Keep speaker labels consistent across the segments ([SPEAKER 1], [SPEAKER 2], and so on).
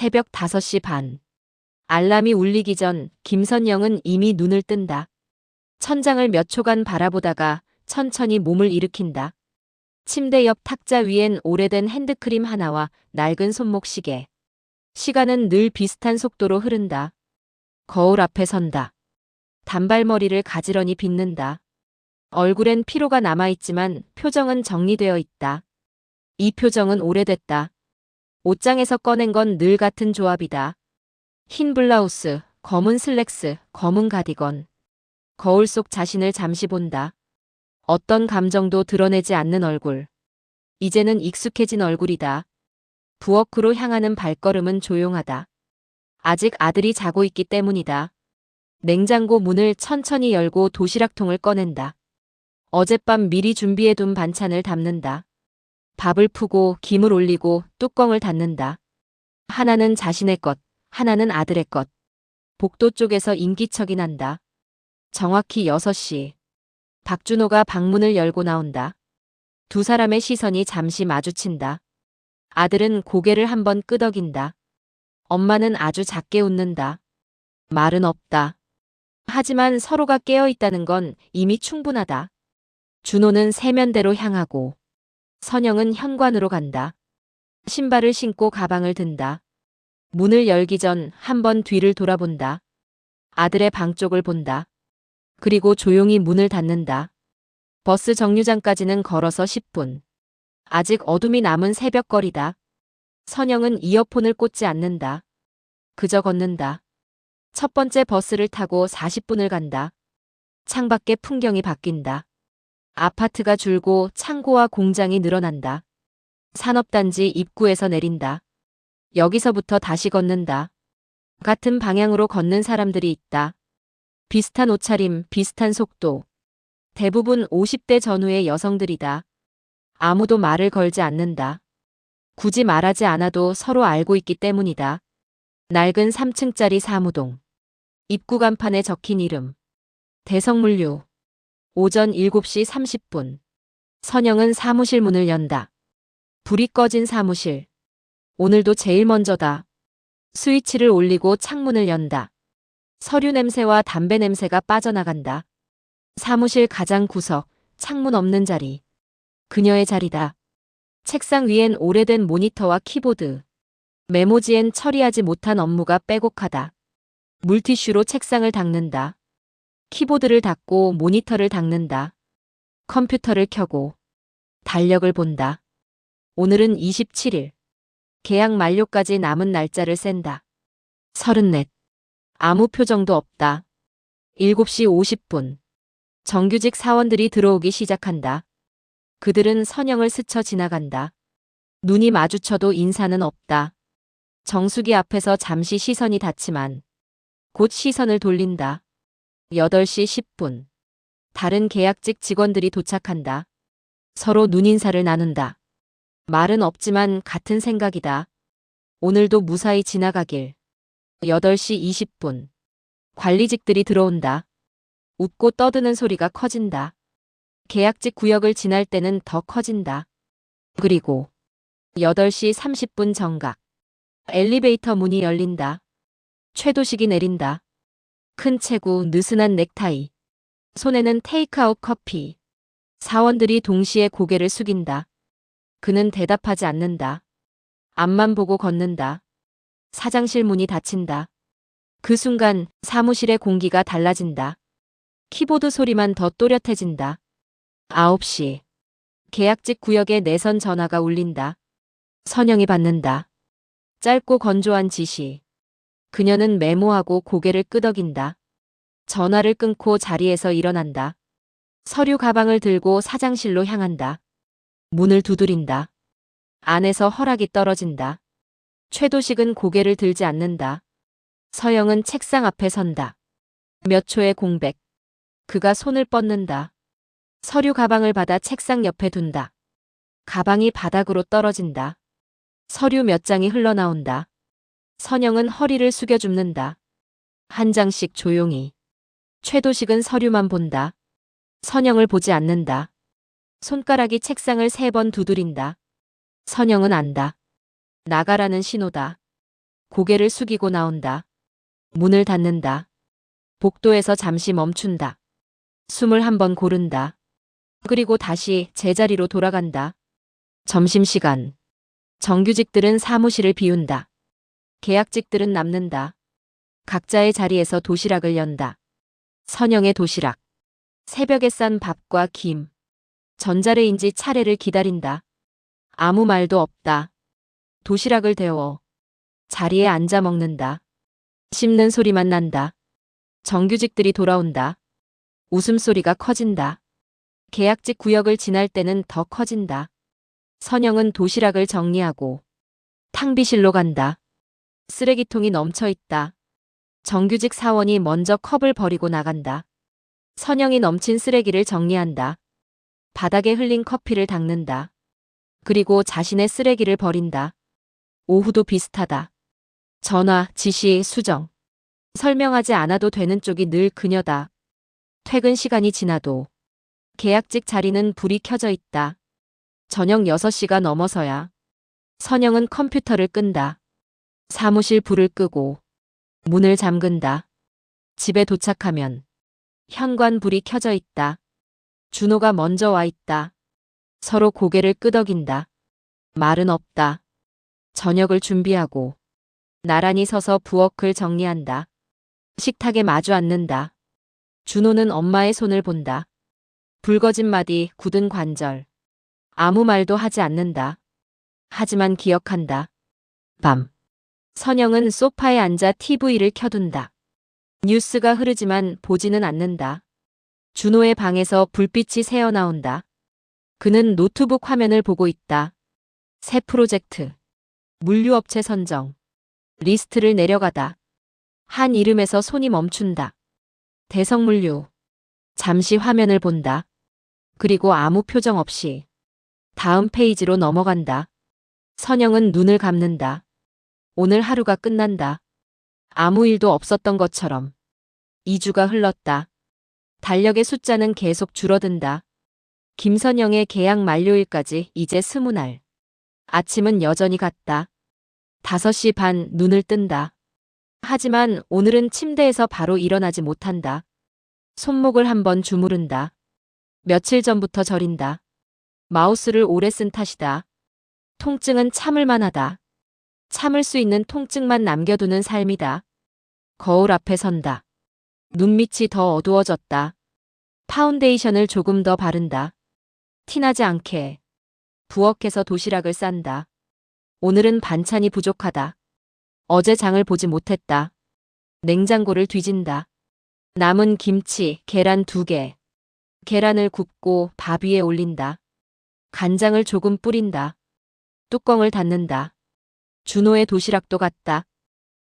[SPEAKER 1] 새벽 5시 반. 알람이 울리기 전 김선영은 이미 눈을 뜬다. 천장을 몇 초간 바라보다가 천천히 몸을 일으킨다. 침대 옆 탁자 위엔 오래된 핸드크림 하나와 낡은 손목시계. 시간은 늘 비슷한 속도로 흐른다. 거울 앞에 선다. 단발머리를 가지런히 빗는다. 얼굴엔 피로가 남아있지만 표정은 정리되어 있다. 이 표정은 오래됐다. 옷장에서 꺼낸 건 늘 같은 조합이다. 흰 블라우스, 검은 슬랙스, 검은 가디건. 거울 속 자신을 잠시 본다. 어떤 감정도 드러내지 않는 얼굴. 이제는 익숙해진 얼굴이다. 부엌으로 향하는 발걸음은 조용하다. 아직 아들이 자고 있기 때문이다. 냉장고 문을 천천히 열고 도시락통을 꺼낸다. 어젯밤 미리 준비해둔 반찬을 담는다. 밥을 푸고 김을 올리고 뚜껑을 닫는다. 하나는 자신의 것, 하나는 아들의 것. 복도 쪽에서 인기척이 난다. 정확히 6시. 박준호가 방문을 열고 나온다. 두 사람의 시선이 잠시 마주친다. 아들은 고개를 한번 끄덕인다. 엄마는 아주 작게 웃는다. 말은 없다. 하지만 서로가 깨어있다는 건 이미 충분하다. 준호는 세면대로 향하고 선영은 현관으로 간다. 신발을 신고 가방을 든다. 문을 열기 전 한번 뒤를 돌아본다. 아들의 방 쪽을 본다. 그리고 조용히 문을 닫는다. 버스 정류장까지는 걸어서 10분. 아직 어둠이 남은 새벽거리다. 선영은 이어폰을 꽂지 않는다. 그저 걷는다. 첫 번째 버스를 타고 40분을 간다. 창밖의 풍경이 바뀐다. 아파트가 줄고 창고와 공장이 늘어난다. 산업단지 입구에서 내린다. 여기서부터 다시 걷는다. 같은 방향으로 걷는 사람들이 있다. 비슷한 옷차림, 비슷한 속도. 대부분 50대 전후의 여성들이다. 아무도 말을 걸지 않는다. 굳이 말하지 않아도 서로 알고 있기 때문이다. 낡은 3층짜리 사무동. 입구 간판에 적힌 이름. 대성물류. 오전 7시 30분. 선영은 사무실 문을 연다. 불이 꺼진 사무실. 오늘도 제일 먼저다. 스위치를 올리고 창문을 연다. 서류 냄새와 담배 냄새가 빠져나간다. 사무실 가장 구석, 창문 없는 자리. 그녀의 자리다. 책상 위엔 오래된 모니터와 키보드. 메모지엔 처리하지 못한 업무가 빼곡하다. 물티슈로 책상을 닦는다. 키보드를 닦고 모니터를 닦는다. 컴퓨터를 켜고 달력을 본다. 오늘은 27일. 계약 만료까지 남은 날짜를 센다. 34. 아무 표정도 없다. 7시 50분. 정규직 사원들이 들어오기 시작한다. 그들은 선영을 스쳐 지나간다. 눈이 마주쳐도 인사는 없다. 정수기 앞에서 잠시 시선이 닿지만 곧 시선을 돌린다. 8시 10분. 다른 계약직 직원들이 도착한다. 서로 눈인사를 나눈다. 말은 없지만 같은 생각이다. 오늘도 무사히 지나가길. 8시 20분. 관리직들이 들어온다. 웃고 떠드는 소리가 커진다. 계약직 구역을 지날 때는 더 커진다. 그리고 8시 30분 정각. 엘리베이터 문이 열린다. 최도식이 내린다. 큰 체구, 느슨한 넥타이. 손에는 테이크아웃 커피. 사원들이 동시에 고개를 숙인다. 그는 대답하지 않는다. 앞만 보고 걷는다. 사장실 문이 닫힌다. 그 순간 사무실의 공기가 달라진다. 키보드 소리만 더 또렷해진다. 9시. 계약직 구역에 내선 전화가 울린다. 선영이 받는다. 짧고 건조한 지시. 그녀는 메모하고 고개를 끄덕인다. 전화를 끊고 자리에서 일어난다. 서류 가방을 들고 사장실로 향한다. 문을 두드린다. 안에서 허락이 떨어진다. 최도식은 고개를 들지 않는다. 서영은 책상 앞에 선다. 몇 초의 공백. 그가 손을 뻗는다. 서류 가방을 받아 책상 옆에 둔다. 가방이 바닥으로 떨어진다. 서류 몇 장이 흘러나온다. 선영은 허리를 숙여 줍는다. 한 장씩 조용히. 최도식은 서류만 본다. 선영을 보지 않는다. 손가락이 책상을 3번 두드린다. 선영은 안다. 나가라는 신호다. 고개를 숙이고 나온다. 문을 닫는다. 복도에서 잠시 멈춘다. 숨을 한번 고른다. 그리고 다시 제자리로 돌아간다. 점심시간. 정규직들은 사무실을 비운다. 계약직들은 남는다. 각자의 자리에서 도시락을 연다. 선영의 도시락. 새벽에 싼 밥과 김. 전자레인지 차례를 기다린다. 아무 말도 없다. 도시락을 데워 자리에 앉아 먹는다. 씹는 소리만 난다. 정규직들이 돌아온다. 웃음소리가 커진다. 계약직 구역을 지날 때는 더 커진다. 선영은 도시락을 정리하고 탕비실로 간다. 쓰레기통이 넘쳐 있다. 정규직 사원이 먼저 컵을 버리고 나간다. 선영이 넘친 쓰레기를 정리한다. 바닥에 흘린 커피를 닦는다. 그리고 자신의 쓰레기를 버린다. 오후도 비슷하다. 전화, 지시, 수정. 설명하지 않아도 되는 쪽이 늘 그녀다. 퇴근 시간이 지나도 계약직 자리는 불이 켜져 있다. 저녁 6시가 넘어서야 선영은 컴퓨터를 끈다. 사무실 불을 끄고 문을 잠근다. 집에 도착하면 현관 불이 켜져 있다. 준호가 먼저 와 있다. 서로 고개를 끄덕인다. 말은 없다. 저녁을 준비하고 나란히 서서 부엌을 정리한다. 식탁에 마주 앉는다. 준호는 엄마의 손을 본다. 붉어진 마디, 굳은 관절. 아무 말도 하지 않는다. 하지만 기억한다. 밤. 선영은 소파에 앉아 TV를 켜둔다. 뉴스가 흐르지만 보지는 않는다. 준호의 방에서 불빛이 새어나온다. 그는 노트북 화면을 보고 있다. 새 프로젝트. 물류업체 선정. 리스트를 내려가다. 한 이름에서 손이 멈춘다. 대성물류. 잠시 화면을 본다. 그리고 아무 표정 없이 다음 페이지로 넘어간다. 선영은 눈을 감는다. 오늘 하루가 끝난다. 아무 일도 없었던 것처럼. 2주가 흘렀다. 달력의 숫자는 계속 줄어든다. 김선영의 계약 만료일까지 이제 20날. 아침은 여전히 같다. 5시 반 눈을 뜬다. 하지만 오늘은 침대에서 바로 일어나지 못한다. 손목을 한번 주무른다. 며칠 전부터 저린다. 마우스를 오래 쓴 탓이다. 통증은 참을 만하다. 참을 수 있는 통증만 남겨두는 삶이다. 거울 앞에 선다. 눈밑이 더 어두워졌다. 파운데이션을 조금 더 바른다. 티나지 않게. 부엌에서 도시락을 싼다. 오늘은 반찬이 부족하다. 어제 장을 보지 못했다. 냉장고를 뒤진다. 남은 김치, 계란 2개. 계란을 굽고 밥 위에 올린다. 간장을 조금 뿌린다. 뚜껑을 닫는다. 준호의 도시락도 같다.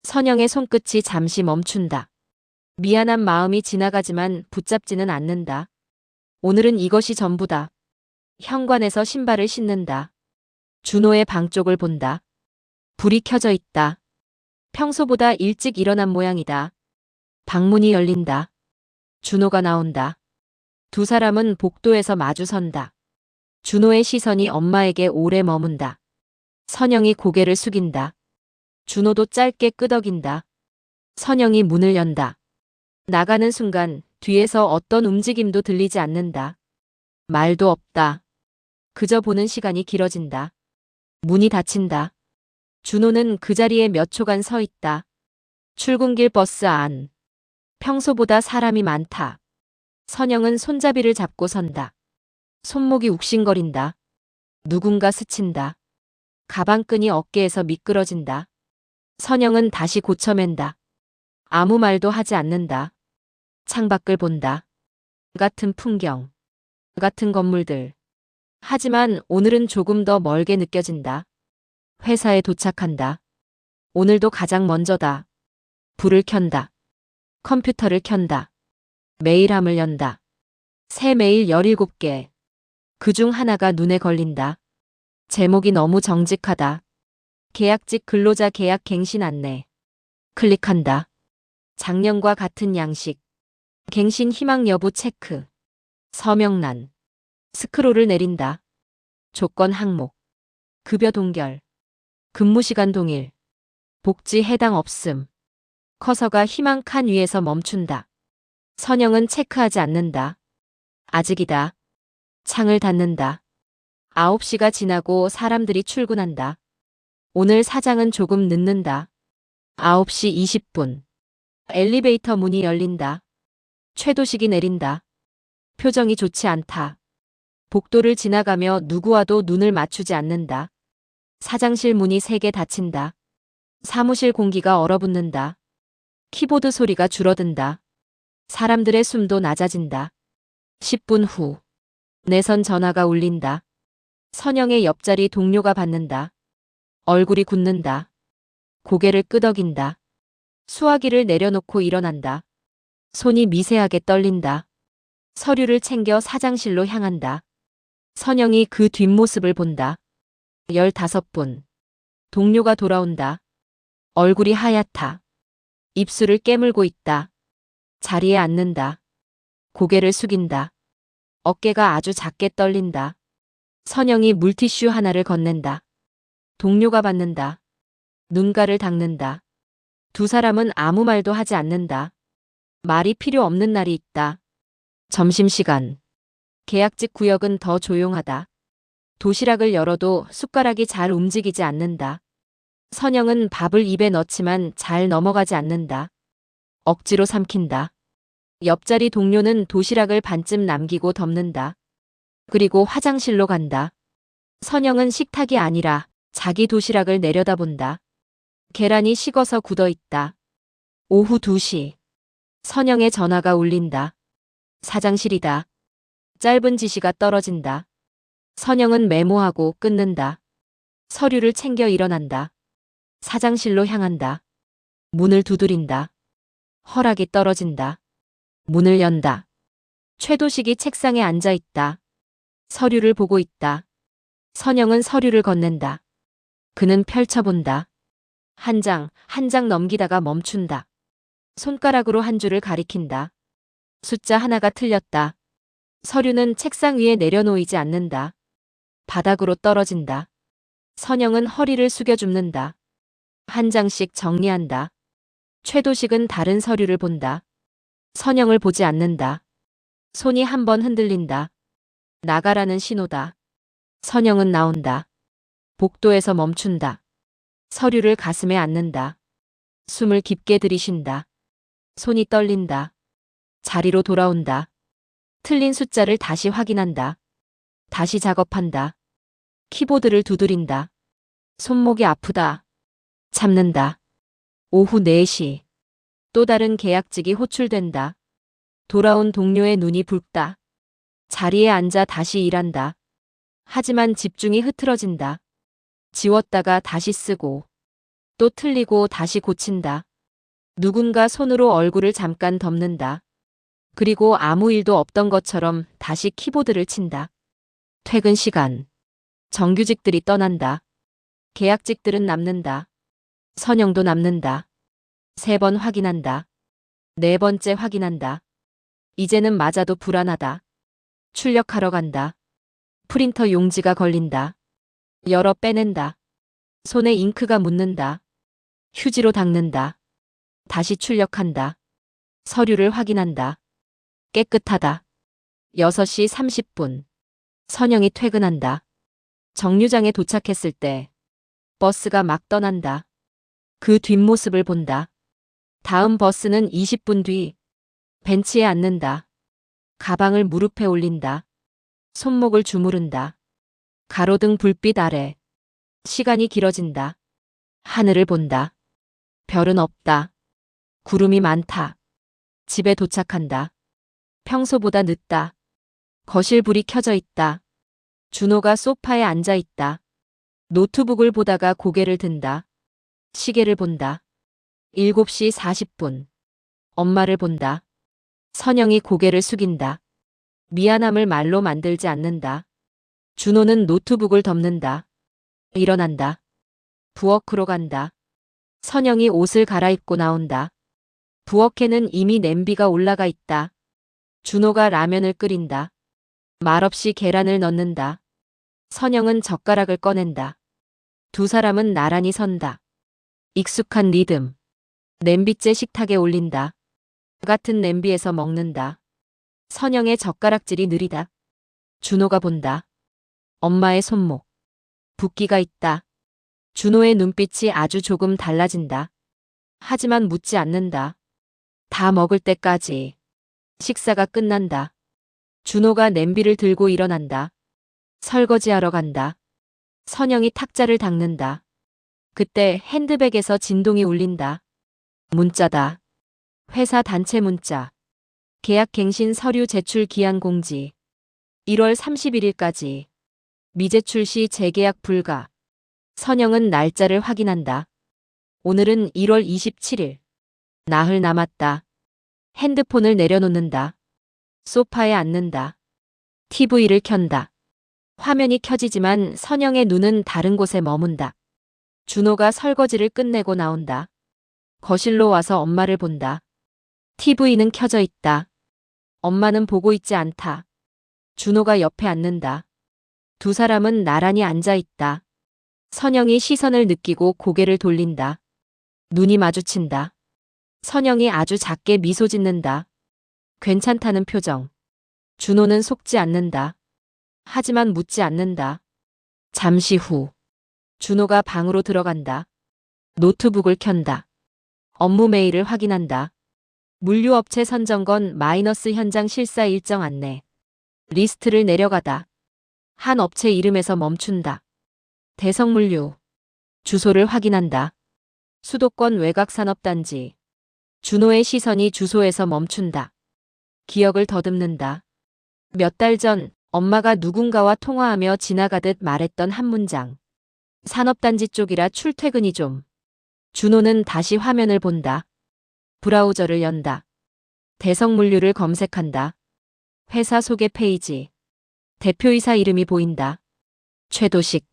[SPEAKER 1] 선영의 손끝이 잠시 멈춘다. 미안한 마음이 지나가지만 붙잡지는 않는다. 오늘은 이것이 전부다. 현관에서 신발을 신는다. 준호의 방 쪽을 본다. 불이 켜져 있다. 평소보다 일찍 일어난 모양이다. 방문이 열린다. 준호가 나온다. 두 사람은 복도에서 마주 선다. 준호의 시선이 엄마에게 오래 머문다. 선영이 고개를 숙인다. 준호도 짧게 끄덕인다. 선영이 문을 연다. 나가는 순간 뒤에서 어떤 움직임도 들리지 않는다. 말도 없다. 그저 보는 시간이 길어진다. 문이 닫힌다. 준호는 그 자리에 몇 초간 서 있다. 출근길 버스 안. 평소보다 사람이 많다. 선영은 손잡이를 잡고 선다. 손목이 욱신거린다. 누군가 스친다. 가방끈이 어깨에서 미끄러진다. 선영은 다시 고쳐맨다. 아무 말도 하지 않는다. 창밖을 본다. 같은 풍경. 같은 건물들. 하지만 오늘은 조금 더 멀게 느껴진다. 회사에 도착한다. 오늘도 가장 먼저다. 불을 켠다. 컴퓨터를 켠다. 메일함을 연다. 새 메일 17개. 그중 하나가 눈에 걸린다. 제목이 너무 정직하다. 계약직 근로자 계약 갱신 안내. 클릭한다. 작년과 같은 양식. 갱신 희망 여부 체크. 서명란. 스크롤을 내린다. 조건 항목. 급여 동결. 근무시간 동일. 복지 해당 없음. 커서가 희망 칸 위에서 멈춘다. 선영은 체크하지 않는다. 아직이다. 창을 닫는다. 9시가 지나고 사람들이 출근한다. 오늘 사장은 조금 늦는다. 9시 20분. 엘리베이터 문이 열린다. 최도식이 내린다. 표정이 좋지 않다. 복도를 지나가며 누구와도 눈을 맞추지 않는다. 사장실 문이 3개 닫힌다. 사무실 공기가 얼어붙는다. 키보드 소리가 줄어든다. 사람들의 숨도 낮아진다. 10분 후. 내선 전화가 울린다. 선영의 옆자리 동료가 받는다. 얼굴이 굳는다. 고개를 끄덕인다. 수화기를 내려놓고 일어난다. 손이 미세하게 떨린다. 서류를 챙겨 사장실로 향한다. 선영이 그 뒷모습을 본다. 15분. 동료가 돌아온다. 얼굴이 하얗다. 입술을 깨물고 있다. 자리에 앉는다. 고개를 숙인다. 어깨가 아주 작게 떨린다. 선영이 물티슈 하나를 건넨다. 동료가 받는다. 눈가를 닦는다. 두 사람은 아무 말도 하지 않는다. 말이 필요 없는 날이 있다. 점심시간. 계약직 구역은 더 조용하다. 도시락을 열어도 숟가락이 잘 움직이지 않는다. 선영은 밥을 입에 넣지만 잘 넘어가지 않는다. 억지로 삼킨다. 옆자리 동료는 도시락을 반쯤 남기고 덮는다. 그리고 화장실로 간다. 선영은 식탁이 아니라 자기 도시락을 내려다본다. 계란이 식어서 굳어 있다. 오후 2시. 선영의 전화가 울린다. 사장실이다. 짧은 지시가 떨어진다. 선영은 메모하고 끊는다. 서류를 챙겨 일어난다. 사장실로 향한다. 문을 두드린다. 허락이 떨어진다. 문을 연다. 최도식이 책상에 앉아 있다. 서류를 보고 있다. 선영은 서류를 건넨다. 그는 펼쳐본다. 한 장, 한 장 넘기다가 멈춘다. 손가락으로 한 줄을 가리킨다. 숫자 하나가 틀렸다. 서류는 책상 위에 내려놓이지 않는다. 바닥으로 떨어진다. 선영은 허리를 숙여 줍는다. 한 장씩 정리한다. 최도식은 다른 서류를 본다. 선영을 보지 않는다. 손이 한 번 흔들린다. 나가라는 신호다. 선영은 나온다. 복도에서 멈춘다. 서류를 가슴에 안는다. 숨을 깊게 들이쉰다. 손이 떨린다. 자리로 돌아온다. 틀린 숫자를 다시 확인한다. 다시 작업한다. 키보드를 두드린다. 손목이 아프다. 참는다. 오후 4시. 또 다른 계약직이 호출된다. 돌아온 동료의 눈이 붉다. 자리에 앉아 다시 일한다. 하지만 집중이 흐트러진다. 지웠다가 다시 쓰고 또 틀리고 다시 고친다. 누군가 손으로 얼굴을 잠깐 덮는다. 그리고 아무 일도 없던 것처럼 다시 키보드를 친다. 퇴근 시간. 정규직들이 떠난다. 계약직들은 남는다. 선영도 남는다. 3번 확인한다. 4번째 확인한다. 이제는 맞아도 불안하다. 출력하러 간다. 프린터 용지가 걸린다. 열어 빼낸다. 손에 잉크가 묻는다. 휴지로 닦는다. 다시 출력한다. 서류를 확인한다. 깨끗하다. 6시 30분. 선영이 퇴근한다. 정류장에 도착했을 때 버스가 막 떠난다. 그 뒷모습을 본다. 다음 버스는 20분 뒤. 벤치에 앉는다. 가방을 무릎에 올린다. 손목을 주무른다. 가로등 불빛 아래. 시간이 길어진다. 하늘을 본다. 별은 없다. 구름이 많다. 집에 도착한다. 평소보다 늦다. 거실 불이 켜져 있다. 준호가 소파에 앉아 있다. 노트북을 보다가 고개를 든다. 시계를 본다. 7시 40분. 엄마를 본다. 선영이 고개를 숙인다. 미안함을 말로 만들지 않는다. 준호는 노트북을 덮는다. 일어난다. 부엌으로 간다. 선영이 옷을 갈아입고 나온다. 부엌에는 이미 냄비가 올라가 있다. 준호가 라면을 끓인다. 말없이 계란을 넣는다. 선영은 젓가락을 꺼낸다. 두 사람은 나란히 선다. 익숙한 리듬. 냄비째 식탁에 올린다. 같은 냄비에서 먹는다. 선영의 젓가락질이 느리다. 준호가 본다. 엄마의 손목. 붓기가 있다. 준호의 눈빛이 아주 조금 달라진다. 하지만 묻지 않는다. 다 먹을 때까지. 식사가 끝난다. 준호가 냄비를 들고 일어난다. 설거지하러 간다. 선영이 탁자를 닦는다. 그때 핸드백에서 진동이 울린다. 문자다. 회사 단체 문자. 계약갱신 서류 제출 기한 공지. 1월 31일까지. 미제출 시 재계약 불가. 선영은 날짜를 확인한다. 오늘은 1월 27일. 나흘 남았다. 핸드폰을 내려놓는다. 소파에 앉는다. TV를 켠다. 화면이 켜지지만 선영의 눈은 다른 곳에 머문다. 준호가 설거지를 끝내고 나온다. 거실로 와서 엄마를 본다. TV는 켜져 있다. 엄마는 보고 있지 않다. 준호가 옆에 앉는다. 두 사람은 나란히 앉아 있다. 선영이 시선을 느끼고 고개를 돌린다. 눈이 마주친다. 선영이 아주 작게 미소 짓는다. 괜찮다는 표정. 준호는 속지 않는다. 하지만 묻지 않는다. 잠시 후. 준호가 방으로 들어간다. 노트북을 켠다. 업무 메일을 확인한다. 물류업체 선정건 마이너스 현장 실사 일정 안내. 리스트를 내려가다. 한 업체 이름에서 멈춘다. 대성물류. 주소를 확인한다. 수도권 외곽산업단지. 준호의 시선이 주소에서 멈춘다. 기억을 더듬는다. 몇 달 전 엄마가 누군가와 통화하며 지나가듯 말했던 한 문장. 산업단지 쪽이라 출퇴근이 좀. 준호는 다시 화면을 본다. 브라우저를 연다. 대성물류를 검색한다. 회사 소개 페이지. 대표이사 이름이 보인다. 최도식.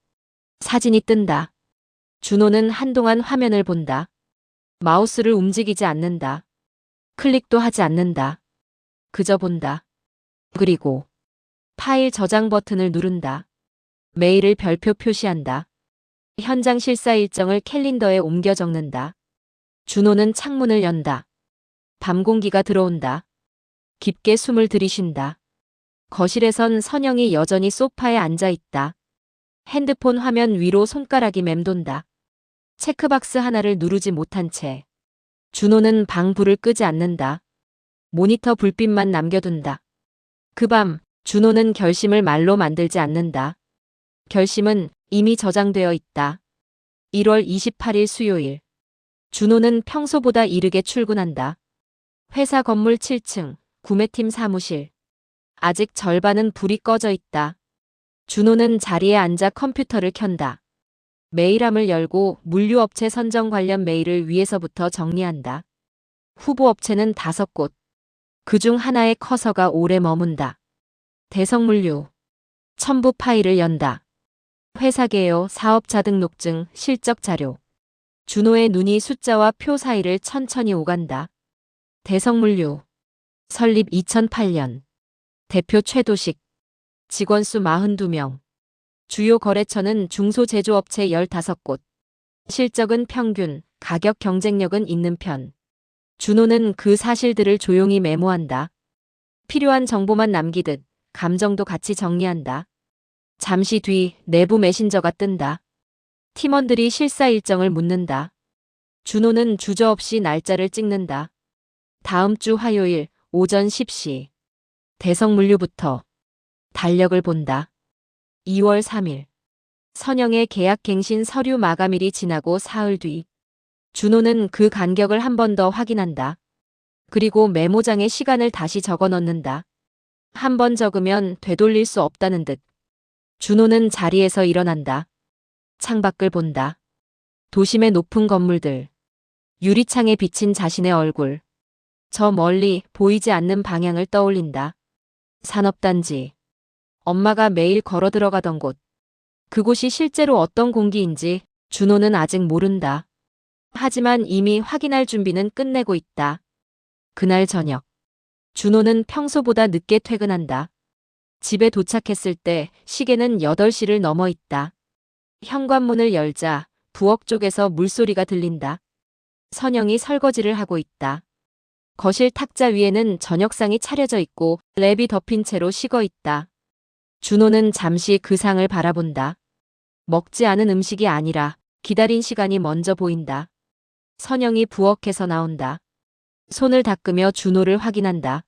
[SPEAKER 1] 사진이 뜬다. 준호는 한동안 화면을 본다. 마우스를 움직이지 않는다. 클릭도 하지 않는다. 그저 본다. 그리고 파일 저장 버튼을 누른다. 메일을 별표 표시한다. 현장 실사 일정을 캘린더에 옮겨 적는다. 준호는 창문을 연다. 밤 공기가 들어온다. 깊게 숨을 들이쉰다. 거실에선 선영이 여전히 소파에 앉아 있다. 핸드폰 화면 위로 손가락이 맴돈다. 체크박스 하나를 누르지 못한 채. 준호는 방 불을 끄지 않는다. 모니터 불빛만 남겨둔다. 그 밤 준호는 결심을 말로 만들지 않는다. 결심은 이미 저장되어 있다. 1월 28일 수요일. 준호는 평소보다 이르게 출근한다. 회사 건물 7층, 구매팀 사무실. 아직 절반은 불이 꺼져 있다. 준호는 자리에 앉아 컴퓨터를 켠다. 메일함을 열고 물류업체 선정 관련 메일을 위에서부터 정리한다. 후보업체는 5곳. 그중 하나의 커서가 오래 머문다. 대성물류. 첨부 파일을 연다. 회사 개요, 사업자 등록증, 실적 자료. 준호의 눈이 숫자와 표 사이를 천천히 오간다. 대성물류. 설립 2008년. 대표 최도식. 직원 수 42명. 주요 거래처는 중소제조업체 15곳. 실적은 평균, 가격 경쟁력은 있는 편. 준호는 그 사실들을 조용히 메모한다. 필요한 정보만 남기듯 감정도 같이 정리한다. 잠시 뒤 내부 메신저가 뜬다. 팀원들이 실사 일정을 묻는다. 준호는 주저없이 날짜를 찍는다. 다음 주 화요일 오전 10시. 대성물류부터. 달력을 본다. 2월 3일. 선영의 계약갱신 서류 마감일이 지나고 사흘 뒤. 준호는 그 간격을 한 번 더 확인한다. 그리고 메모장에 시간을 다시 적어 넣는다. 한 번 적으면 되돌릴 수 없다는 듯. 준호는 자리에서 일어난다. 창밖을 본다. 도심의 높은 건물들. 유리창에 비친 자신의 얼굴. 저 멀리 보이지 않는 방향을 떠올린다. 산업단지. 엄마가 매일 걸어 들어가던 곳. 그곳이 실제로 어떤 공기인지 준호는 아직 모른다. 하지만 이미 확인할 준비는 끝내고 있다. 그날 저녁. 준호는 평소보다 늦게 퇴근한다. 집에 도착했을 때 시계는 8시를 넘어 있다. 현관문을 열자 부엌 쪽에서 물소리가 들린다. 선영이 설거지를 하고 있다. 거실 탁자 위에는 저녁상이 차려져 있고 랩이 덮인 채로 식어 있다. 준호는 잠시 그 상을 바라본다. 먹지 않은 음식이 아니라 기다린 시간이 먼저 보인다. 선영이 부엌에서 나온다. 손을 닦으며 준호를 확인한다.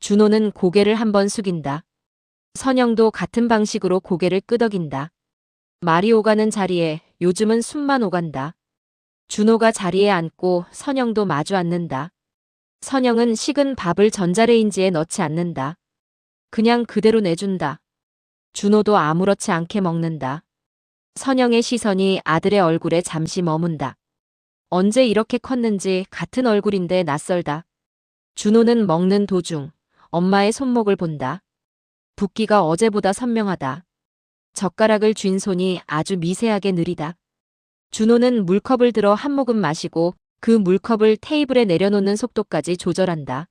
[SPEAKER 1] 준호는 고개를 한번 숙인다. 선영도 같은 방식으로 고개를 끄덕인다. 말이 오가는 자리에 요즘은 숨만 오간다. 준호가 자리에 앉고 선영도 마주 앉는다. 선영은 식은 밥을 전자레인지에 넣지 않는다. 그냥 그대로 내준다. 준호도 아무렇지 않게 먹는다. 선영의 시선이 아들의 얼굴에 잠시 머문다. 언제 이렇게 컸는지 같은 얼굴인데 낯설다. 준호는 먹는 도중 엄마의 손목을 본다. 붓기가 어제보다 선명하다. 젓가락을 쥔 손이 아주 미세하게 느리다. 준호는 물컵을 들어 한 모금 마시고 그 물컵을 테이블에 내려놓는 속도까지 조절한다.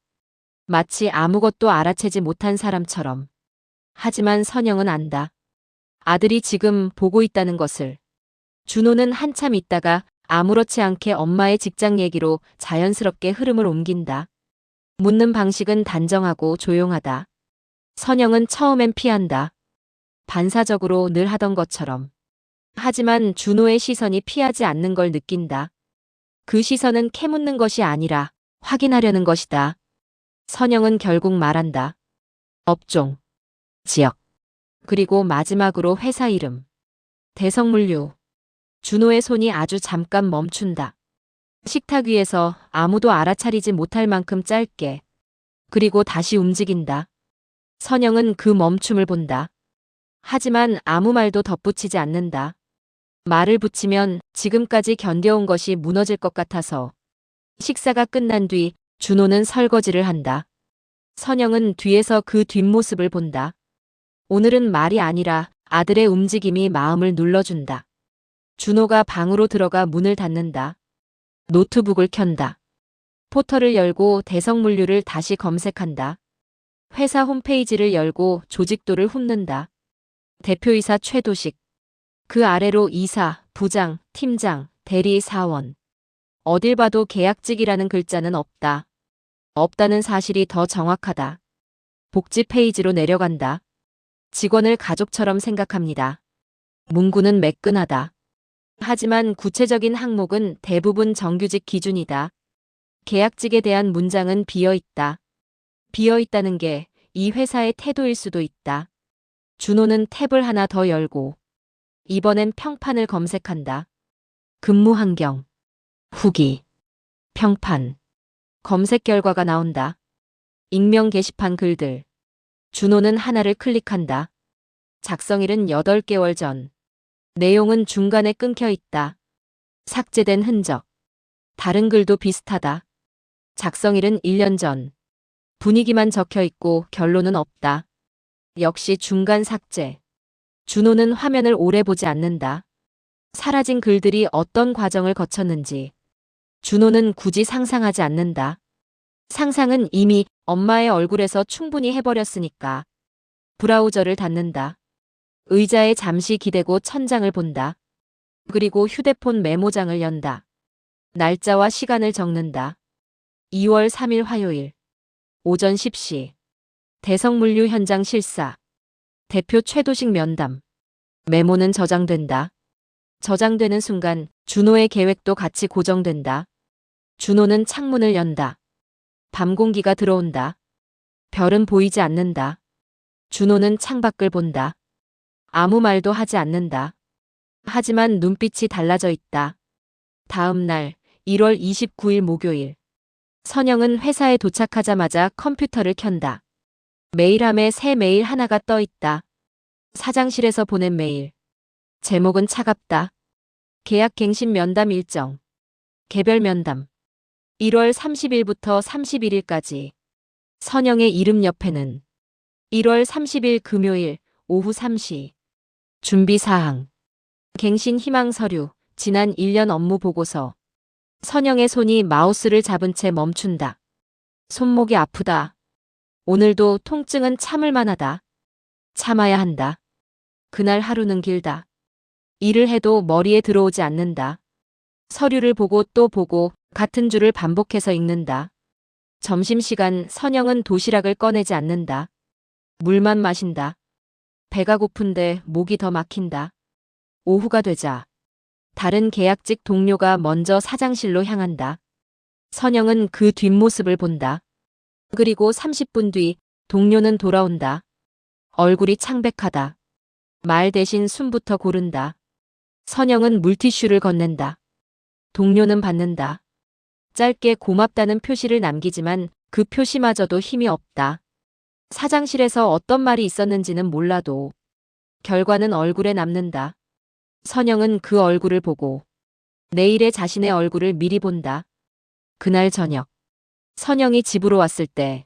[SPEAKER 1] 마치 아무것도 알아채지 못한 사람처럼. 하지만 선영은 안다. 아들이 지금 보고 있다는 것을. 준호는 한참 있다가 아무렇지 않게 엄마의 직장 얘기로 자연스럽게 흐름을 옮긴다. 묻는 방식은 단정하고 조용하다. 선영은 처음엔 피한다. 반사적으로 늘 하던 것처럼. 하지만 준호의 시선이 피하지 않는 걸 느낀다. 그 시선은 캐묻는 것이 아니라 확인하려는 것이다. 선영은 결국 말한다. 업종, 지역, 그리고 마지막으로 회사 이름. 대성물류. 준호의 손이 아주 잠깐 멈춘다. 식탁 위에서 아무도 알아차리지 못할 만큼 짧게. 그리고 다시 움직인다. 선영은 그 멈춤을 본다. 하지만 아무 말도 덧붙이지 않는다. 말을 붙이면 지금까지 견뎌온 것이 무너질 것 같아서. 식사가 끝난 뒤 준호는 설거지를 한다. 선영은 뒤에서 그 뒷모습을 본다. 오늘은 말이 아니라 아들의 움직임이 마음을 눌러준다. 준호가 방으로 들어가 문을 닫는다. 노트북을 켠다. 포털을 열고 대성물류를 다시 검색한다. 회사 홈페이지를 열고 조직도를 훑는다. 대표이사 최도식. 그 아래로 이사, 부장, 팀장, 대리, 사원. 어딜 봐도 계약직이라는 글자는 없다. 없다는 사실이 더 정확하다. 복지 페이지로 내려간다. 직원을 가족처럼 생각합니다. 문구는 매끈하다. 하지만 구체적인 항목은 대부분 정규직 기준이다. 계약직에 대한 문장은 비어있다. 비어있다는 게 이 회사의 태도일 수도 있다. 준호는 탭을 하나 더 열고 이번엔 평판을 검색한다. 근무 환경, 후기, 평판. 검색 결과가 나온다. 익명 게시판 글들. 준호는 하나를 클릭한다. 작성일은 8개월 전. 내용은 중간에 끊겨 있다. 삭제된 흔적. 다른 글도 비슷하다. 작성일은 1년 전. 분위기만 적혀 있고 결론은 없다. 역시 중간 삭제. 준호는 화면을 오래 보지 않는다. 사라진 글들이 어떤 과정을 거쳤는지. 준호는 굳이 상상하지 않는다. 상상은 이미 엄마의 얼굴에서 충분히 해버렸으니까. 브라우저를 닫는다. 의자에 잠시 기대고 천장을 본다. 그리고 휴대폰 메모장을 연다. 날짜와 시간을 적는다. 2월 3일 화요일. 오전 10시. 대성물류 현장 실사. 대표 최도식 면담. 메모는 저장된다. 저장되는 순간 준호의 계획도 같이 고정된다. 준호는 창문을 연다. 밤 공기가 들어온다. 별은 보이지 않는다. 준호는 창밖을 본다. 아무 말도 하지 않는다. 하지만 눈빛이 달라져 있다. 다음 날 1월 29일 목요일. 선영은 회사에 도착하자마자 컴퓨터를 켠다. 메일함에 새 메일 하나가 떠 있다. 사장실에서 보낸 메일. 제목은 차갑다. 계약 갱신 면담 일정. 개별 면담. 1월 30일부터 31일까지. 선영의 이름 옆에는 1월 30일 금요일 오후 3시. 준비사항. 갱신 희망 서류. 지난 1년 업무 보고서. 선영의 손이 마우스를 잡은 채 멈춘다. 손목이 아프다. 오늘도 통증은 참을 만하다. 참아야 한다. 그날 하루는 길다. 일을 해도 머리에 들어오지 않는다. 서류를 보고 또 보고 같은 줄을 반복해서 읽는다. 점심시간 선영은 도시락을 꺼내지 않는다. 물만 마신다. 배가 고픈데 목이 더 막힌다. 오후가 되자 다른 계약직 동료가 먼저 사장실로 향한다. 선영은 그 뒷모습을 본다. 그리고 30분 뒤 동료는 돌아온다. 얼굴이 창백하다. 말 대신 숨부터 고른다. 선영은 물티슈를 건넨다. 동료는 받는다. 짧게 고맙다는 표시를 남기지만 그 표시마저도 힘이 없다. 사장실에서 어떤 말이 있었는지는 몰라도 결과는 얼굴에 남는다. 선영은 그 얼굴을 보고 내일의 자신의 얼굴을 미리 본다. 그날 저녁 선영이 집으로 왔을 때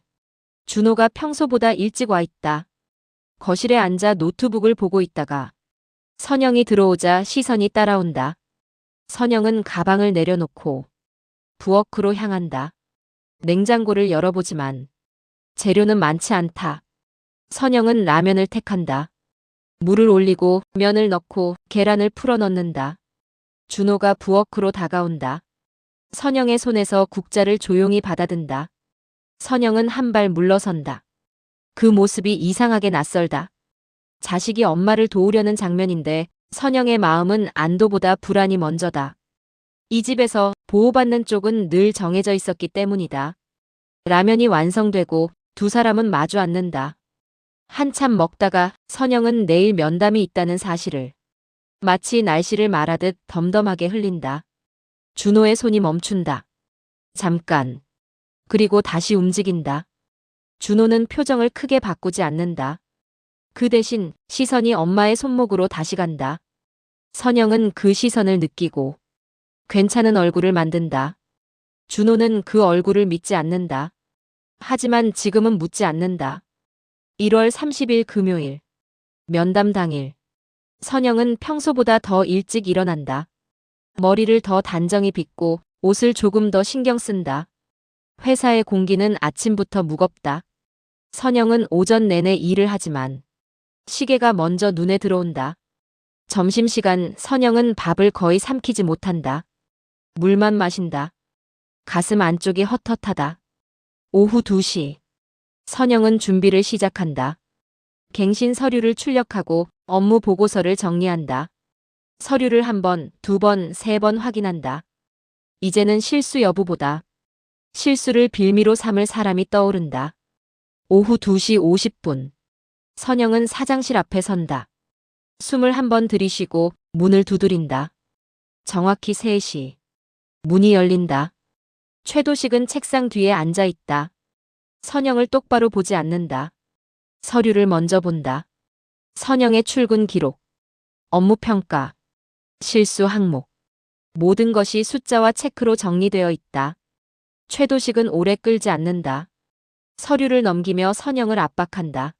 [SPEAKER 1] 준호가 평소보다 일찍 와 있다. 거실에 앉아 노트북을 보고 있다가 선영이 들어오자 시선이 따라온다. 선영은 가방을 내려놓고 부엌으로 향한다. 냉장고를 열어보지만 재료는 많지 않다. 선영은 라면을 택한다. 물을 올리고 면을 넣고 계란을 풀어 넣는다. 준호가 부엌으로 다가온다. 선영의 손에서 국자를 조용히 받아든다. 선영은 한 발 물러선다. 그 모습이 이상하게 낯설다. 자식이 엄마를 도우려는 장면인데 선영의 마음은 안도보다 불안이 먼저다. 이 집에서 보호받는 쪽은 늘 정해져 있었기 때문이다. 라면이 완성되고 두 사람은 마주 앉는다. 한참 먹다가 선영은 내일 면담이 있다는 사실을 마치 날씨를 말하듯 덤덤하게 흘린다. 준호의 손이 멈춘다. 잠깐. 그리고 다시 움직인다. 준호는 표정을 크게 바꾸지 않는다. 그 대신 시선이 엄마의 손목으로 다시 간다. 선영은 그 시선을 느끼고 괜찮은 얼굴을 만든다. 준호는 그 얼굴을 믿지 않는다. 하지만 지금은 묻지 않는다. 1월 30일 금요일. 면담 당일. 선영은 평소보다 더 일찍 일어난다. 머리를 더 단정히 빗고 옷을 조금 더 신경 쓴다. 회사의 공기는 아침부터 무겁다. 선영은 오전 내내 일을 하지만 시계가 먼저 눈에 들어온다. 점심시간 선영은 밥을 거의 삼키지 못한다. 물만 마신다. 가슴 안쪽이 헛헛하다. 오후 2시. 선영은 준비를 시작한다. 갱신 서류를 출력하고 업무 보고서를 정리한다. 서류를 한 번, 두 번, 세 번 확인한다. 이제는 실수 여부보다 실수를 빌미로 삼을 사람이 떠오른다. 오후 2시 50분. 선영은 사장실 앞에 선다. 숨을 한 번 들이쉬고 문을 두드린다. 정확히 3시. 문이 열린다. 최도식은 책상 뒤에 앉아 있다. 선영을 똑바로 보지 않는다. 서류를 먼저 본다. 선영의 출근 기록, 업무 평가, 실수 항목. 모든 것이 숫자와 체크로 정리되어 있다. 최도식은 오래 끌지 않는다. 서류를 넘기며 선영을 압박한다.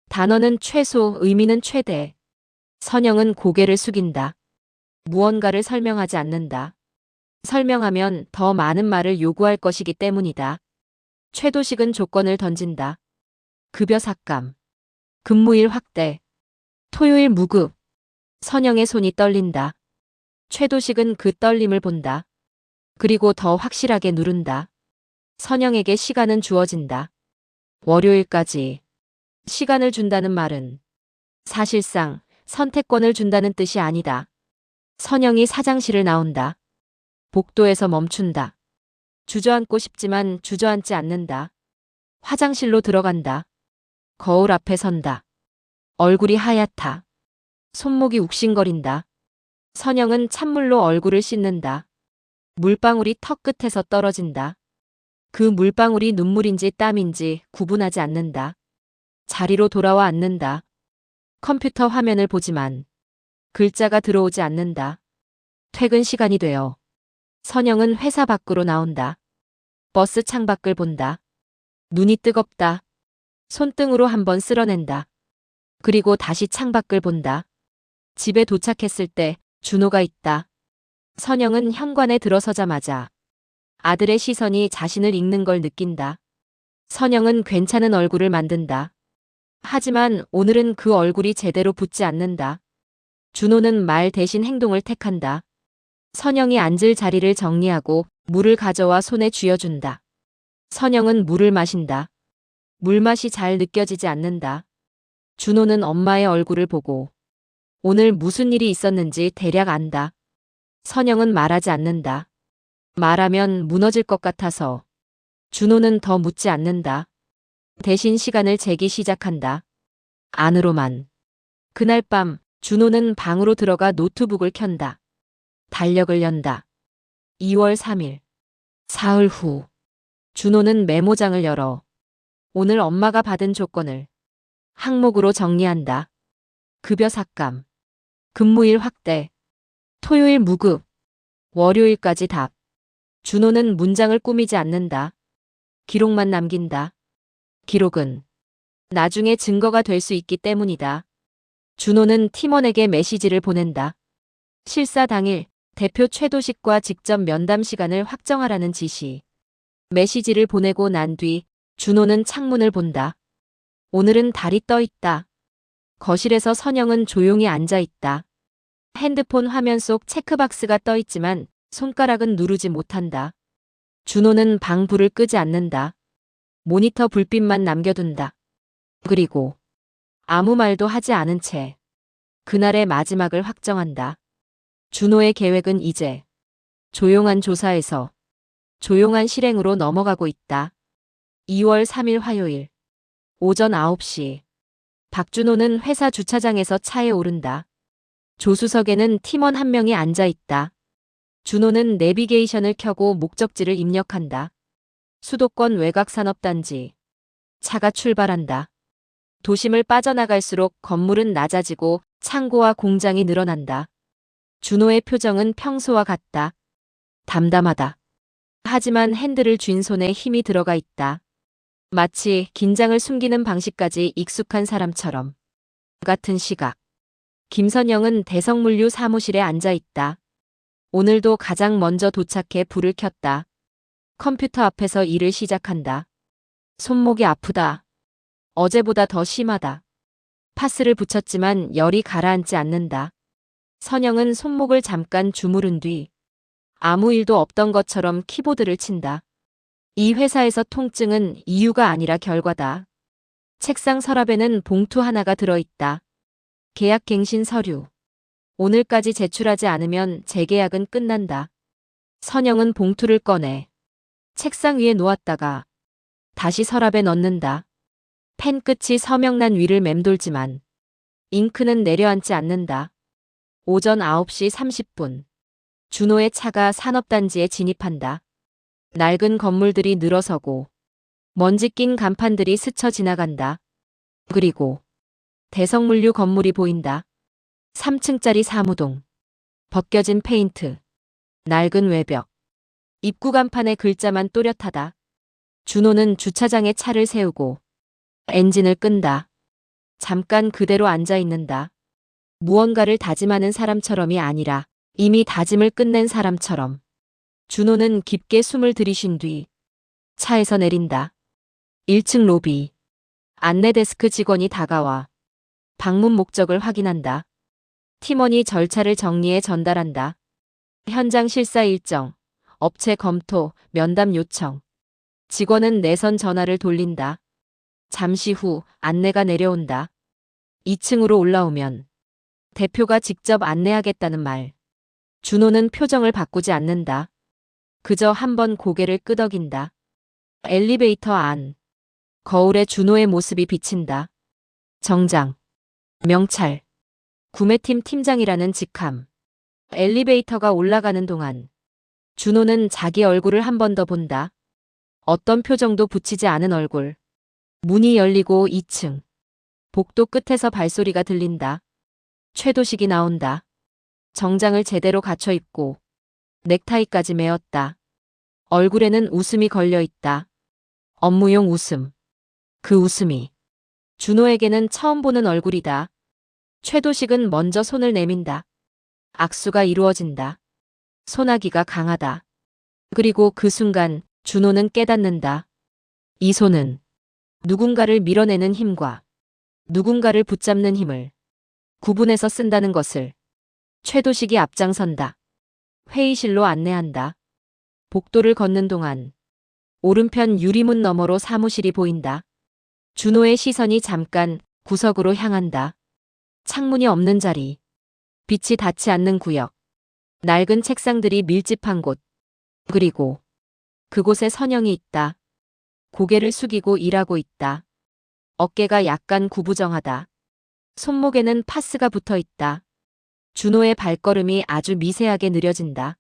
[SPEAKER 1] 단어는 최소, 의미는 최대. 선영은 고개를 숙인다. 무언가를 설명하지 않는다. 설명하면 더 많은 말을 요구할 것이기 때문이다. 최도식은 조건을 던진다. 급여 삭감, 근무일 확대, 토요일 무급. 선영의 손이 떨린다. 최도식은 그 떨림을 본다. 그리고 더 확실하게 누른다. 선영에게 시간은 주어진다. 월요일까지. 시간을 준다는 말은 사실상 선택권을 준다는 뜻이 아니다. 선영이 사장실을 나온다. 복도에서 멈춘다. 주저앉고 싶지만 주저앉지 않는다. 화장실로 들어간다. 거울 앞에 선다. 얼굴이 하얗다. 손목이 욱신거린다. 선영은 찬물로 얼굴을 씻는다. 물방울이 턱 끝에서 떨어진다. 그 물방울이 눈물인지 땀인지 구분하지 않는다. 자리로 돌아와 앉는다. 컴퓨터 화면을 보지만 글자가 들어오지 않는다. 퇴근 시간이 되어 선영은 회사 밖으로 나온다. 버스 창밖을 본다. 눈이 뜨겁다. 손등으로 한번 쓸어낸다. 그리고 다시 창밖을 본다. 집에 도착했을 때 준호가 있다. 선영은 현관에 들어서자마자 아들의 시선이 자신을 읽는 걸 느낀다. 선영은 괜찮은 얼굴을 만든다. 하지만 오늘은 그 얼굴이 제대로 붙지 않는다. 준호는 말 대신 행동을 택한다. 선영이 앉을 자리를 정리하고 물을 가져와 손에 쥐어준다. 선영은 물을 마신다. 물맛이 잘 느껴지지 않는다. 준호는 엄마의 얼굴을 보고 오늘 무슨 일이 있었는지 대략 안다. 선영은 말하지 않는다. 말하면 무너질 것 같아서. 준호는 더 묻지 않는다. 대신 시간을 재기 시작한다. 안으로만. 그날 밤 준호는 방으로 들어가 노트북을 켠다. 달력을 연다. 2월 3일. 사흘 후. 준호는 메모장을 열어 오늘 엄마가 받은 조건을 항목으로 정리한다. 급여 삭감. 근무일 확대. 토요일 무급. 월요일까지 답. 준호는 문장을 꾸미지 않는다. 기록만 남긴다. 기록은 나중에 증거가 될 수 있기 때문이다. 준호는 팀원에게 메시지를 보낸다. 실사 당일 대표 최도식과 직접 면담 시간을 확정하라는 지시. 메시지를 보내고 난 뒤 준호는 창문을 본다. 오늘은 달이 떠 있다. 거실에서 선영은 조용히 앉아 있다. 핸드폰 화면 속 체크박스가 떠 있지만 손가락은 누르지 못한다. 준호는 방 불을 끄지 않는다. 모니터 불빛만 남겨둔다. 그리고 아무 말도 하지 않은 채 그날의 마지막을 확정한다. 준호의 계획은 이제 조용한 조사에서 조용한 실행으로 넘어가고 있다. 2월 3일 화요일 오전 9시 박준호는 회사 주차장에서 차에 오른다. 조수석에는 팀원 한 명이 앉아 있다. 준호는 내비게이션을 켜고 목적지를 입력한다. 수도권 외곽산업단지. 차가 출발한다. 도심을 빠져나갈수록 건물은 낮아지고 창고와 공장이 늘어난다. 준호의 표정은 평소와 같다. 담담하다. 하지만 핸들을 쥔 손에 힘이 들어가 있다. 마치 긴장을 숨기는 방식까지 익숙한 사람처럼. 같은 시각. 김선영은 대성물류 사무실에 앉아 있다. 오늘도 가장 먼저 도착해 불을 켰다. 컴퓨터 앞에서 일을 시작한다. 손목이 아프다. 어제보다 더 심하다. 파스를 붙였지만 열이 가라앉지 않는다. 선영은 손목을 잠깐 주무른 뒤 아무 일도 없던 것처럼 키보드를 친다. 이 회사에서 통증은 이유가 아니라 결과다. 책상 서랍에는 봉투 하나가 들어있다. 계약갱신 서류. 오늘까지 제출하지 않으면 재계약은 끝난다. 선영은 봉투를 꺼내 책상 위에 놓았다가 다시 서랍에 넣는다. 펜 끝이 서명란 위를 맴돌지만 잉크는 내려앉지 않는다. 오전 9시 30분. 준호의 차가 산업단지에 진입한다. 낡은 건물들이 늘어서고 먼지 낀 간판들이 스쳐 지나간다. 그리고 대성물류 건물이 보인다. 3층짜리 사무동. 벗겨진 페인트. 낡은 외벽. 입구 간판에 글자만 또렷하다. 준호는 주차장에 차를 세우고 엔진을 끈다. 잠깐 그대로 앉아 있는다. 무언가를 다짐하는 사람처럼이 아니라 이미 다짐을 끝낸 사람처럼. 준호는 깊게 숨을 들이쉰 뒤 차에서 내린다. 1층 로비. 안내 데스크 직원이 다가와 방문 목적을 확인한다. 팀원이 절차를 정리해 전달한다. 현장 실사 일정, 업체 검토, 면담 요청. 직원은 내선 전화를 돌린다. 잠시 후 안내가 내려온다. 2층으로 올라오면 대표가 직접 안내하겠다는 말. 준호는 표정을 바꾸지 않는다. 그저 한번 고개를 끄덕인다. 엘리베이터 안. 거울에 준호의 모습이 비친다. 정장. 명찰. 구매팀 팀장이라는 직함. 엘리베이터가 올라가는 동안 준호는 자기 얼굴을 한 번 더 본다. 어떤 표정도 붙이지 않은 얼굴. 문이 열리고 2층. 복도 끝에서 발소리가 들린다. 최도식이 나온다. 정장을 제대로 갖춰 입고 넥타이까지 메었다. 얼굴에는 웃음이 걸려 있다. 업무용 웃음. 그 웃음이 준호에게는 처음 보는 얼굴이다. 최도식은 먼저 손을 내민다. 악수가 이루어진다. 손아귀가 강하다. 그리고 그 순간 준호는 깨닫는다. 이 손은 누군가를 밀어내는 힘과 누군가를 붙잡는 힘을 구분해서 쓴다는 것을. 최도식이 앞장선다. 회의실로 안내한다. 복도를 걷는 동안 오른편 유리문 너머로 사무실이 보인다. 준호의 시선이 잠깐 구석으로 향한다. 창문이 없는 자리. 빛이 닿지 않는 구역. 낡은 책상들이 밀집한 곳. 그리고 그곳에 선영이 있다. 고개를 숙이고 일하고 있다. 어깨가 약간 구부정하다. 손목에는 파스가 붙어 있다. 준호의 발걸음이 아주 미세하게 느려진다.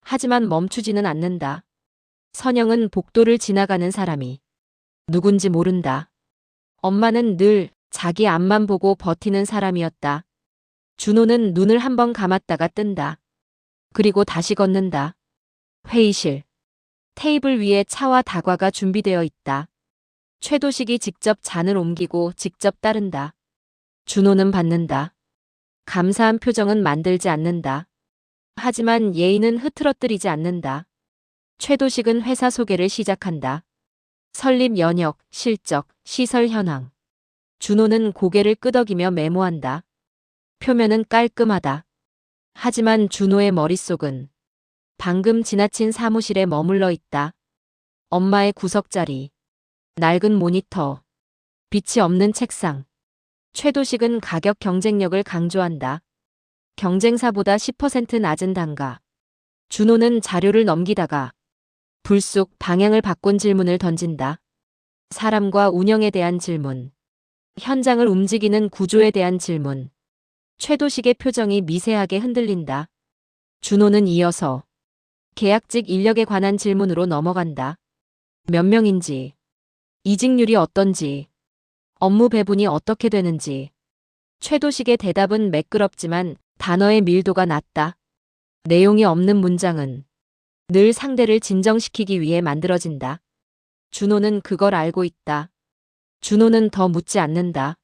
[SPEAKER 1] 하지만 멈추지는 않는다. 선영은 복도를 지나가는 사람이 누군지 모른다. 엄마는 늘 자기 앞만 보고 버티는 사람이었다. 준호는 눈을 한번 감았다가 뜬다. 그리고 다시 걷는다. 회의실. 테이블 위에 차와 다과가 준비되어 있다. 최도식이 직접 잔을 옮기고 직접 따른다. 준호는 받는다. 감사한 표정은 만들지 않는다. 하지만 예의는 흐트러뜨리지 않는다. 최도식은 회사 소개를 시작한다. 설립 연역, 실적, 시설 현황. 준호는 고개를 끄덕이며 메모한다. 표면은 깔끔하다. 하지만 준호의 머릿속은 방금 지나친 사무실에 머물러 있다. 엄마의 구석자리. 낡은 모니터. 빛이 없는 책상. 최도식은 가격 경쟁력을 강조한다. 경쟁사보다 10% 낮은 단가. 준호는 자료를 넘기다가 불쑥 방향을 바꾼 질문을 던진다. 사람과 운영에 대한 질문. 현장을 움직이는 구조에 대한 질문. 최도식의 표정이 미세하게 흔들린다. 준호는 이어서 계약직 인력에 관한 질문으로 넘어간다. 몇 명인지, 이직률이 어떤지, 업무 배분이 어떻게 되는지. 최도식의 대답은 매끄럽지만 단어의 밀도가 낮다. 내용이 없는 문장은 늘 상대를 진정시키기 위해 만들어진다. 준호는 그걸 알고 있다. 준호는 더 묻지 않는다.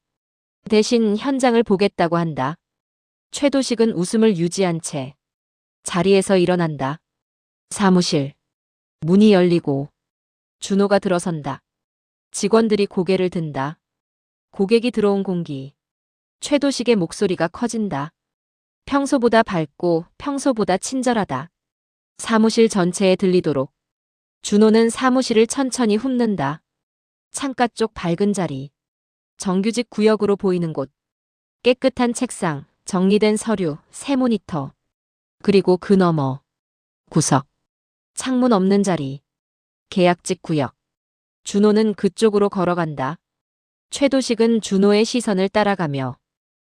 [SPEAKER 1] 대신 현장을 보겠다고 한다. 최도식은 웃음을 유지한 채 자리에서 일어난다. 사무실. 문이 열리고 준호가 들어선다. 직원들이 고개를 든다. 고객이 들어온 공기. 최도식의 목소리가 커진다. 평소보다 밝고 평소보다 친절하다. 사무실 전체에 들리도록. 준호는 사무실을 천천히 훑는다. 창가 쪽 밝은 자리. 정규직 구역으로 보이는 곳. 깨끗한 책상, 정리된 서류, 새 모니터. 그리고 그 너머. 구석. 창문 없는 자리. 계약직 구역. 준호는 그쪽으로 걸어간다. 최도식은 준호의 시선을 따라가며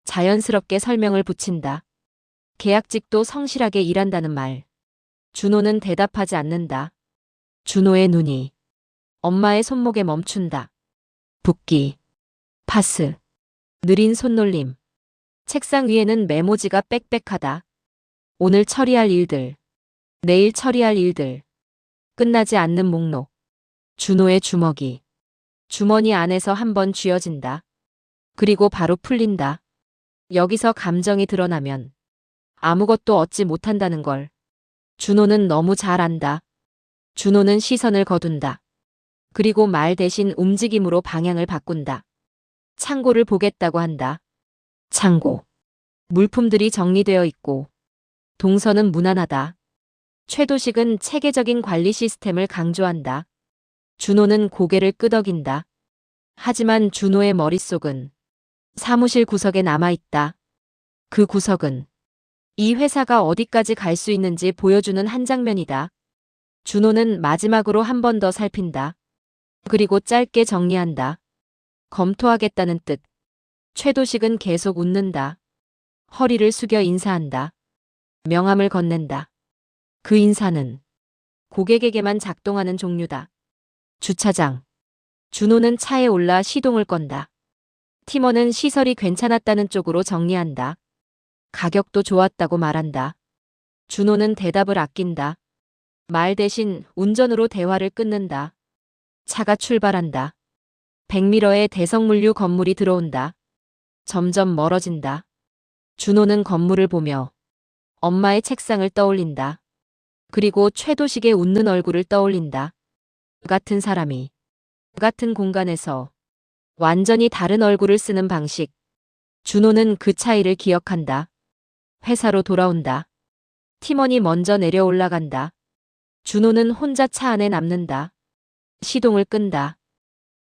[SPEAKER 1] 자연스럽게 설명을 붙인다. 계약직도 성실하게 일한다는 말. 준호는 대답하지 않는다. 준호의 눈이 엄마의 손목에 멈춘다. 붓기. 파스. 느린 손놀림. 책상 위에는 메모지가 빽빽하다. 오늘 처리할 일들. 내일 처리할 일들. 끝나지 않는 목록. 준호의 주먹이 주머니 안에서 한번 쥐어진다. 그리고 바로 풀린다. 여기서 감정이 드러나면 아무것도 얻지 못한다는 걸 준호는 너무 잘 안다. 준호는 시선을 거둔다. 그리고 말 대신 움직임으로 방향을 바꾼다. 창고를 보겠다고 한다. 창고. 물품들이 정리되어 있고 동선은 무난하다. 최도식은 체계적인 관리 시스템을 강조한다. 준호는 고개를 끄덕인다. 하지만 준호의 머릿속은 사무실 구석에 남아있다. 그 구석은 이 회사가 어디까지 갈 수 있는지 보여주는 한 장면이다. 준호는 마지막으로 한 번 더 살핀다. 그리고 짧게 정리한다. 검토하겠다는 뜻. 최도식은 계속 웃는다. 허리를 숙여 인사한다. 명함을 건넨다. 그 인사는 고객에게만 작동하는 종류다. 주차장. 준호는 차에 올라 시동을 건다. 팀원은 시설이 괜찮았다는 쪽으로 정리한다. 가격도 좋았다고 말한다. 준호는 대답을 아낀다. 말 대신 운전으로 대화를 끊는다. 차가 출발한다. 백미러에 대성물류 건물이 들어온다. 점점 멀어진다. 준호는 건물을 보며 엄마의 책상을 떠올린다. 그리고 최도식의 웃는 얼굴을 떠올린다. 같은 사람이 같은 공간에서 완전히 다른 얼굴을 쓰는 방식. 준호는 그 차이를 기억한다. 회사로 돌아온다. 팀원이 먼저 내려 올라간다. 준호는 혼자 차 안에 남는다. 시동을 끈다.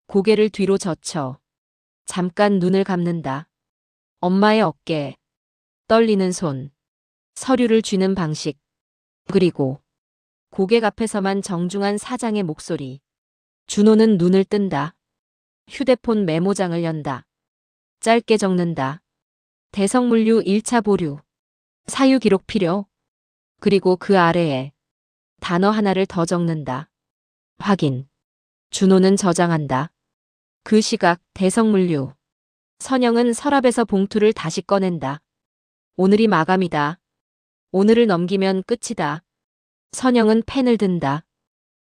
[SPEAKER 1] 고개를 뒤로 젖혀. 잠깐 눈을 감는다. 엄마의 어깨, 떨리는 손, 서류를 쥐는 방식, 그리고 고객 앞에서만 정중한 사장의 목소리. 준호는 눈을 뜬다. 휴대폰 메모장을 연다. 짧게 적는다. 대성물류 1차 보류. 사유 기록 필요. 그리고 그 아래에 단어 하나를 더 적는다. 확인. 준호는 저장한다. 그 시각 대성물류. 선영은 서랍에서 봉투를 다시 꺼낸다. 오늘이 마감이다. 오늘을 넘기면 끝이다. 선영은 펜을 든다.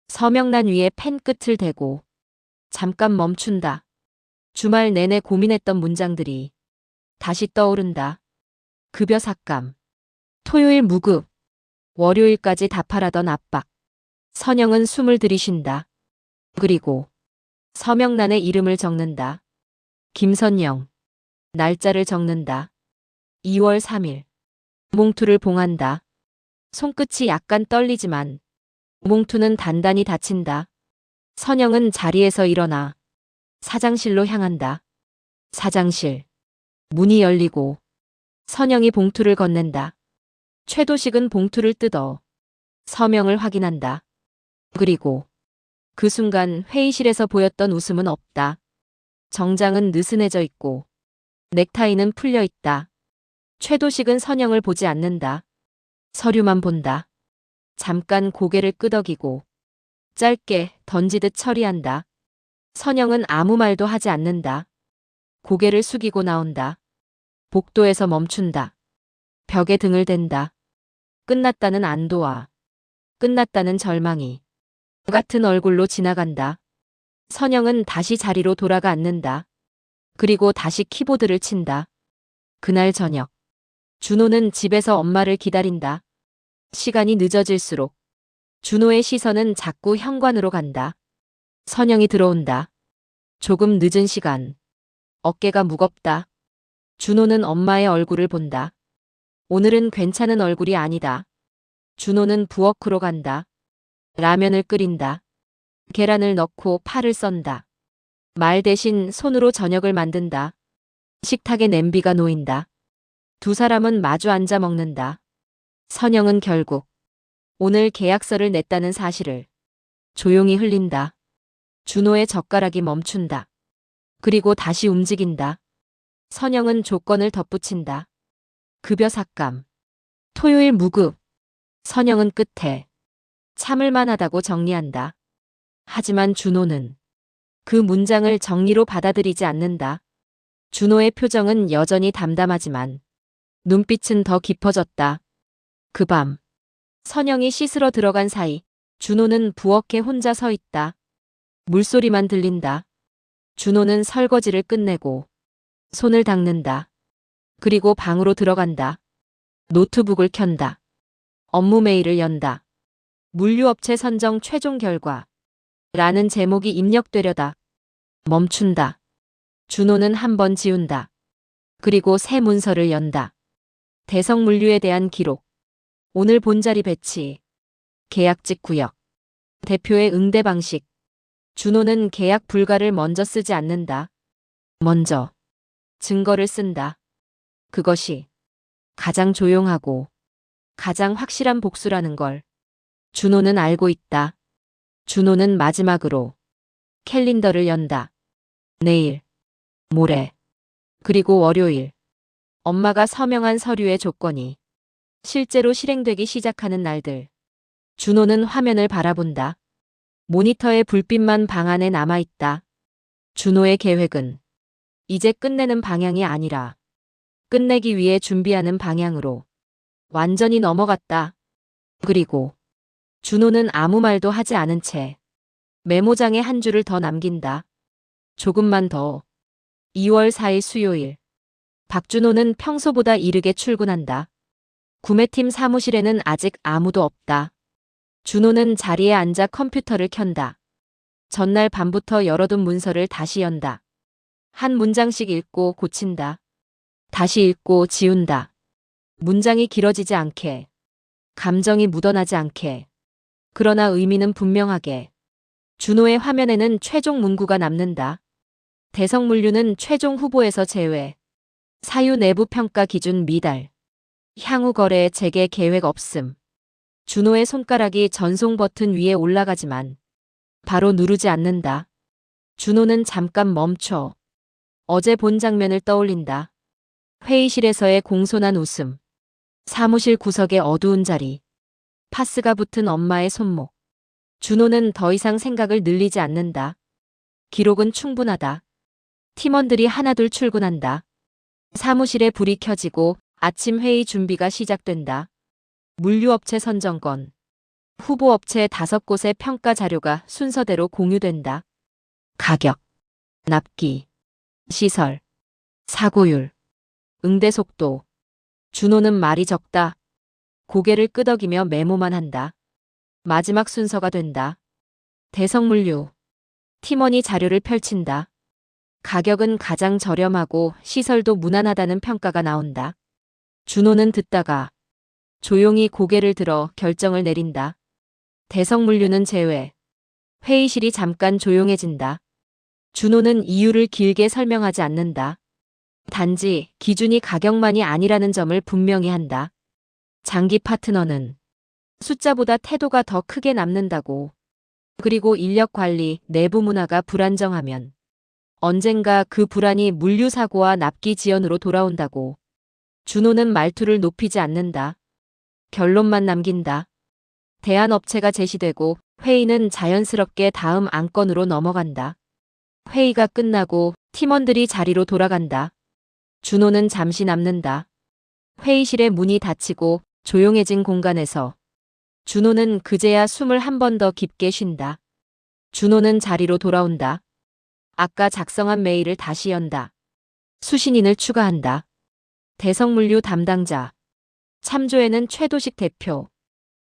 [SPEAKER 1] 서명란 위에 펜 끝을 대고 잠깐 멈춘다. 주말 내내 고민했던 문장들이 다시 떠오른다. 급여 삭감. 토요일 무급. 월요일까지 답하라던 압박. 선영은 숨을 들이쉰다. 그리고 서명란에 이름을 적는다. 김선영. 날짜를 적는다. 2월 3일. 봉투를 봉한다. 손끝이 약간 떨리지만 봉투는 단단히 닫힌다. 선영은 자리에서 일어나 사장실로 향한다. 사장실. 문이 열리고 선영이 봉투를 건넨다. 최도식은 봉투를 뜯어 서명을 확인한다. 그리고 그 순간 회의실에서 보였던 웃음은 없다. 정장은 느슨해져 있고 넥타이는 풀려 있다. 최도식은 선영을 보지 않는다. 서류만 본다. 잠깐 고개를 끄덕이고 짧게 던지듯 처리한다. 선영은 아무 말도 하지 않는다. 고개를 숙이고 나온다. 복도에서 멈춘다. 벽에 등을 댄다. 끝났다는 안도와 끝났다는 절망이 같은 얼굴로 지나간다. 선영은 다시 자리로 돌아가 앉는다. 그리고 다시 키보드를 친다. 그날 저녁. 준호는 집에서 엄마를 기다린다. 시간이 늦어질수록 준호의 시선은 자꾸 현관으로 간다. 선영이 들어온다. 조금 늦은 시간. 어깨가 무겁다. 준호는 엄마의 얼굴을 본다. 오늘은 괜찮은 얼굴이 아니다. 준호는 부엌으로 간다. 라면을 끓인다. 계란을 넣고 파를 썬다. 말 대신 손으로 저녁을 만든다. 식탁에 냄비가 놓인다. 두 사람은 마주 앉아 먹는다. 선영은 결국 오늘 계약서를 냈다는 사실을 조용히 흘린다. 준호의 젓가락이 멈춘다. 그리고 다시 움직인다. 선영은 조건을 덧붙인다. 급여 삭감. 토요일 무급. 선영은 끝에 참을만 하다고 정리한다. 하지만 준호는 그 문장을 정리로 받아들이지 않는다. 준호의 표정은 여전히 담담하지만 눈빛은 더 깊어졌다. 그 밤 선영이 씻으러 들어간 사이 준호는 부엌에 혼자 서 있다. 물소리만 들린다. 준호는 설거지를 끝내고 손을 닦는다. 그리고 방으로 들어간다. 노트북을 켠다. 업무 메일을 연다. 물류업체 선정 최종 결과 라는 제목이 입력되려다 멈춘다. 준호는 한 번 지운다. 그리고 새 문서를 연다. 대성물류에 대한 기록. 오늘 본자리 배치. 계약직 구역. 대표의 응대 방식. 준호는 계약 불가를 먼저 쓰지 않는다. 먼저 증거를 쓴다. 그것이 가장 조용하고 가장 확실한 복수라는 걸 준호는 알고 있다. 준호는 마지막으로 캘린더를 연다. 내일, 모레, 그리고 월요일. 엄마가 서명한 서류의 조건이 실제로 실행되기 시작하는 날들. 준호는 화면을 바라본다. 모니터의 불빛만 방 안에 남아있다. 준호의 계획은 이제 끝내는 방향이 아니라 끝내기 위해 준비하는 방향으로 완전히 넘어갔다. 그리고 준호는 아무 말도 하지 않은 채 메모장에 한 줄을 더 남긴다. 조금만 더. 2월 4일 수요일. 박준호는 평소보다 이르게 출근한다. 구매팀 사무실에는 아직 아무도 없다. 준호는 자리에 앉아 컴퓨터를 켠다. 전날 밤부터 열어둔 문서를 다시 연다. 한 문장씩 읽고 고친다. 다시 읽고 지운다. 문장이 길어지지 않게. 감정이 묻어나지 않게. 그러나 의미는 분명하게. 준호의 화면에는 최종 문구가 남는다. 대성물류는 최종 후보에서 제외. 사유 내부 평가 기준 미달. 향후 거래 재개 계획 없음. 준호의 손가락이 전송 버튼 위에 올라가지만 바로 누르지 않는다. 준호는 잠깐 멈춰. 어제 본 장면을 떠올린다. 회의실에서의 공손한 웃음. 사무실 구석의 어두운 자리. 파스가 붙은 엄마의 손목. 준호는 더 이상 생각을 늘리지 않는다. 기록은 충분하다. 팀원들이 하나둘 출근한다. 사무실에 불이 켜지고 아침 회의 준비가 시작된다. 물류업체 선정권. 후보업체 5곳의 평가 자료가 순서대로 공유된다. 가격, 납기, 시설, 사고율, 응대 속도. 준호는 말이 적다. 고개를 끄덕이며 메모만 한다. 마지막 순서가 된다. 대성물류. 팀원이 자료를 펼친다. 가격은 가장 저렴하고 시설도 무난하다는 평가가 나온다. 준호는 듣다가 조용히 고개를 들어 결정을 내린다. 대성물류는 제외. 회의실이 잠깐 조용해진다. 준호는 이유를 길게 설명하지 않는다. 단지 기준이 가격만이 아니라는 점을 분명히 한다. 장기 파트너는 숫자보다 태도가 더 크게 남는다고. 그리고 인력 관리, 내부 문화가 불안정하면 언젠가 그 불안이 물류사고와 납기 지연으로 돌아온다고. 준호는 말투를 높이지 않는다. 결론만 남긴다. 대안업체가 제시되고 회의는 자연스럽게 다음 안건으로 넘어간다. 회의가 끝나고 팀원들이 자리로 돌아간다. 준호는 잠시 남는다. 회의실의 문이 닫히고 조용해진 공간에서 준호는 그제야 숨을 한 번 더 깊게 쉰다. 준호는 자리로 돌아온다. 아까 작성한 메일을 다시 연다. 수신인을 추가한다. 대성물류 담당자. 참조에는 최도식 대표.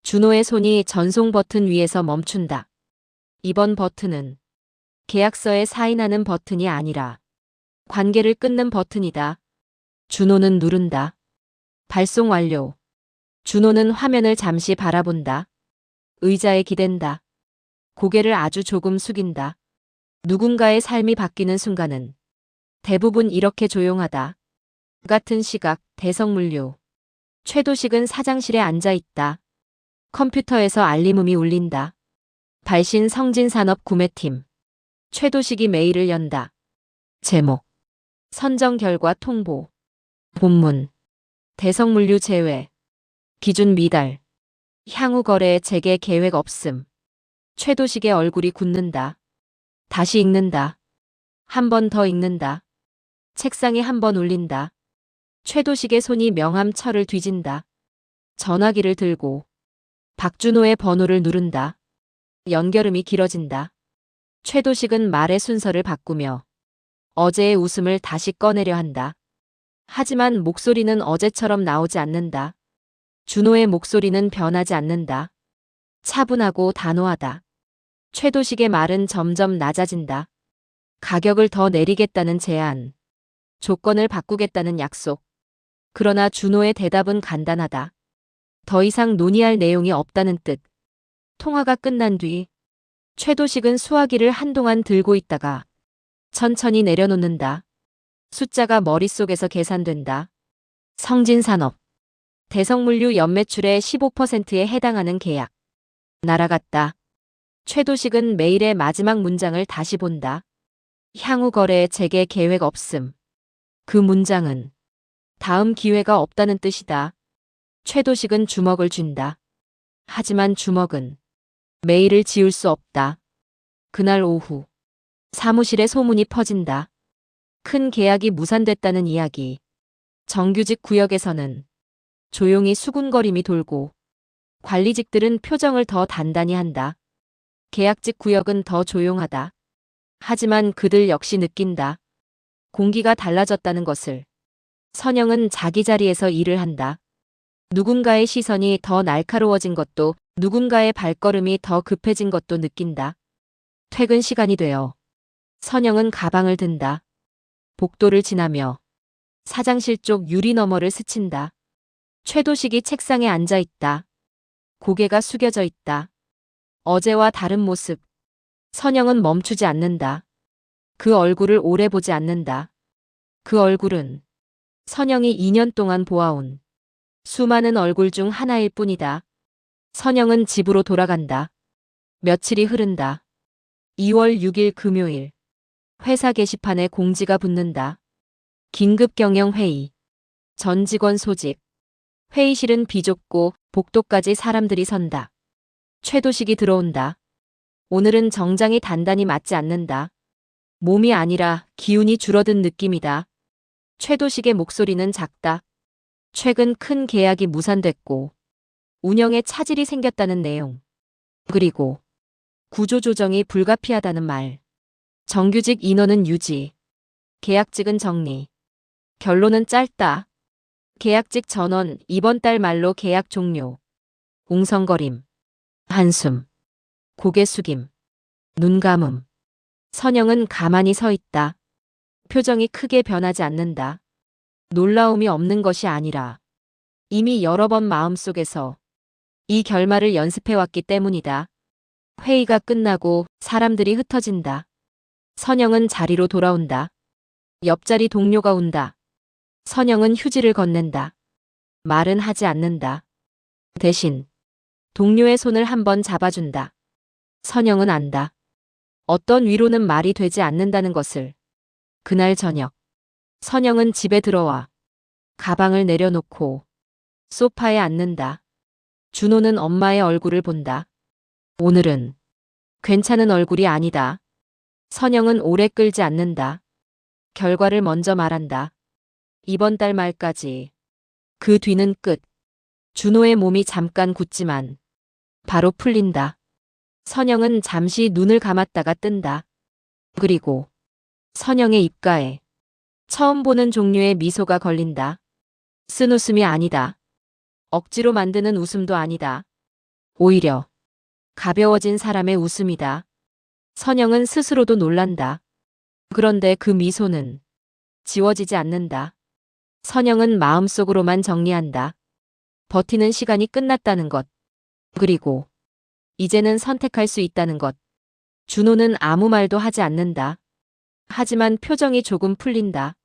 [SPEAKER 1] 준호의 손이 전송 버튼 위에서 멈춘다. 이번 버튼은 계약서에 사인하는 버튼이 아니라 관계를 끊는 버튼이다. 준호는 누른다. 발송 완료. 준호는 화면을 잠시 바라본다. 의자에 기댄다. 고개를 아주 조금 숙인다. 누군가의 삶이 바뀌는 순간은 대부분 이렇게 조용하다. 같은 시각, 대성물류. 최도식은 사장실에 앉아 있다. 컴퓨터에서 알림음이 울린다. 발신 성진산업 구매팀. 최도식이 메일을 연다. 제목. 선정 결과 통보. 본문. 대성물류 제외. 기준 미달. 향후 거래 재개 계획 없음. 최도식의 얼굴이 굳는다. 다시 읽는다. 한 번 더 읽는다. 책상에 한 번 울린다. 최도식의 손이 명함철을 뒤진다. 전화기를 들고 박준호의 번호를 누른다. 연결음이 길어진다. 최도식은 말의 순서를 바꾸며 어제의 웃음을 다시 꺼내려 한다. 하지만 목소리는 어제처럼 나오지 않는다. 준호의 목소리는 변하지 않는다. 차분하고 단호하다. 최도식의 말은 점점 낮아진다. 가격을 더 내리겠다는 제안. 조건을 바꾸겠다는 약속. 그러나 준호의 대답은 간단하다. 더 이상 논의할 내용이 없다는 뜻. 통화가 끝난 뒤 최도식은 수화기를 한동안 들고 있다가 천천히 내려놓는다. 숫자가 머릿속에서 계산된다. 성진산업. 대성물류 연매출의 15%에 해당하는 계약. 날아갔다. 최도식은 메일의 마지막 문장을 다시 본다. 향후 거래 재개 계획 없음. 그 문장은 다음 기회가 없다는 뜻이다. 최도식은 주먹을 쥔다. 하지만 주먹은 메일을 지울 수 없다. 그날 오후 사무실에 소문이 퍼진다. 큰 계약이 무산됐다는 이야기. 정규직 구역에서는 조용히 수군거림이 돌고 관리직들은 표정을 더 단단히 한다. 계약직 구역은 더 조용하다. 하지만 그들 역시 느낀다. 공기가 달라졌다는 것을. 선영은 자기 자리에서 일을 한다. 누군가의 시선이 더 날카로워진 것도 누군가의 발걸음이 더 급해진 것도 느낀다. 퇴근 시간이 되어 선영은 가방을 든다. 복도를 지나며 사장실 쪽 유리 너머를 스친다. 최도식이 책상에 앉아 있다. 고개가 숙여져 있다. 어제와 다른 모습. 선영은 멈추지 않는다. 그 얼굴을 오래 보지 않는다. 그 얼굴은 선영이 2년 동안 보아온 수많은 얼굴 중 하나일 뿐이다. 선영은 집으로 돌아간다. 며칠이 흐른다. 2월 6일 금요일. 회사 게시판에 공지가 붙는다. 긴급 경영 회의. 전 직원 소집. 회의실은 비좁고 복도까지 사람들이 선다. 최도식이 들어온다. 오늘은 정장이 단단히 맞지 않는다. 몸이 아니라 기운이 줄어든 느낌이다. 최도식의 목소리는 작다. 최근 큰 계약이 무산됐고 운영에 차질이 생겼다는 내용. 그리고 구조조정이 불가피하다는 말. 정규직 인원은 유지. 계약직은 정리. 결론은 짧다. 계약직 전원 이번 달 말로 계약 종료. 웅성거림. 한숨. 고개 숙임. 눈 감음. 선영은 가만히 서 있다. 표정이 크게 변하지 않는다. 놀라움이 없는 것이 아니라 이미 여러 번 마음속에서 이 결말을 연습해왔기 때문이다. 회의가 끝나고 사람들이 흩어진다. 선영은 자리로 돌아온다. 옆자리 동료가 온다. 선영은 휴지를 건넨다. 말은 하지 않는다. 대신 동료의 손을 한번 잡아준다. 선영은 안다. 어떤 위로는 말이 되지 않는다는 것을. 그날 저녁. 선영은 집에 들어와 가방을 내려놓고 소파에 앉는다. 준호는 엄마의 얼굴을 본다. 오늘은 괜찮은 얼굴이 아니다. 선영은 오래 끌지 않는다. 결과를 먼저 말한다. 이번 달 말까지. 그 뒤는 끝. 준호의 몸이 잠깐 굳지만 바로 풀린다. 선영은 잠시 눈을 감았다가 뜬다. 그리고 선영의 입가에 처음 보는 종류의 미소가 걸린다. 쓴 웃음이 아니다. 억지로 만드는 웃음도 아니다. 오히려 가벼워진 사람의 웃음이다. 선영은 스스로도 놀란다. 그런데 그 미소는 지워지지 않는다. 선영은 마음속으로만 정리한다. 버티는 시간이 끝났다는 것. 그리고 이제는 선택할 수 있다는 것. 준호는 아무 말도 하지 않는다. 하지만 표정이 조금 풀린다.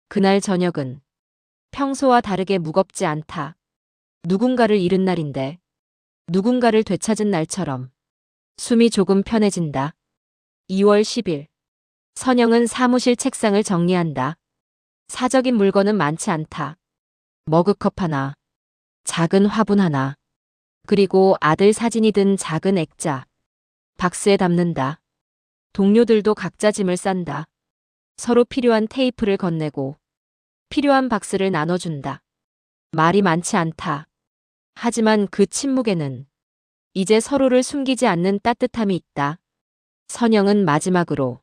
[SPEAKER 1] 그날 저녁은 평소와 다르게 무겁지 않다. 누군가를 잃은 날인데 누군가를 되찾은 날처럼 숨이 조금 편해진다. 2월 10일. 선영은 사무실 책상을 정리한다. 사적인 물건은 많지 않다. 머그컵 하나, 작은 화분 하나, 그리고 아들 사진이 든 작은 액자. 박스에 담는다. 동료들도 각자 짐을 싼다. 서로 필요한 테이프를 건네고 필요한 박스를 나눠준다. 말이 많지 않다. 하지만 그 침묵에는 이제 서로를 숨기지 않는 따뜻함이 있다. 선영은 마지막으로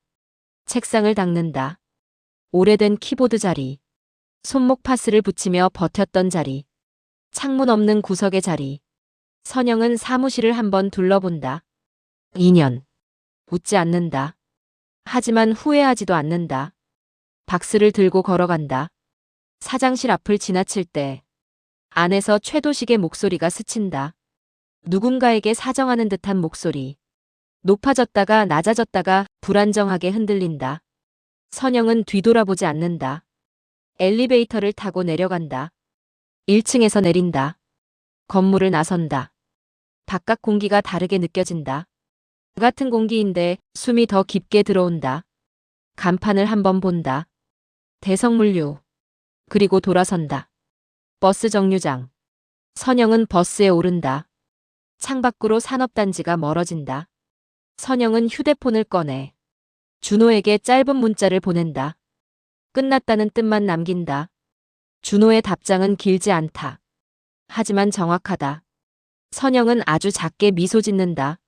[SPEAKER 1] 책상을 닦는다. 오래된 키보드 자리, 손목 파스를 붙이며 버텼던 자리, 창문 없는 구석의 자리. 선영은 사무실을 한번 둘러본다. 2년. 웃지 않는다. 하지만 후회하지도 않는다. 박스를 들고 걸어간다. 사장실 앞을 지나칠 때 안에서 최도식의 목소리가 스친다. 누군가에게 사정하는 듯한 목소리. 높아졌다가 낮아졌다가 불안정하게 흔들린다. 선영은 뒤돌아보지 않는다. 엘리베이터를 타고 내려간다. 1층에서 내린다. 건물을 나선다. 바깥 공기가 다르게 느껴진다. 같은 공기인데 숨이 더 깊게 들어온다. 간판을 한번 본다. 대성물류. 그리고 돌아선다. 버스 정류장. 선영은 버스에 오른다. 창밖으로 산업단지가 멀어진다. 선영은 휴대폰을 꺼내 준호에게 짧은 문자를 보낸다. 끝났다는 뜻만 남긴다. 준호의 답장은 길지 않다. 하지만 정확하다. 선영은 아주 작게 미소 짓는다.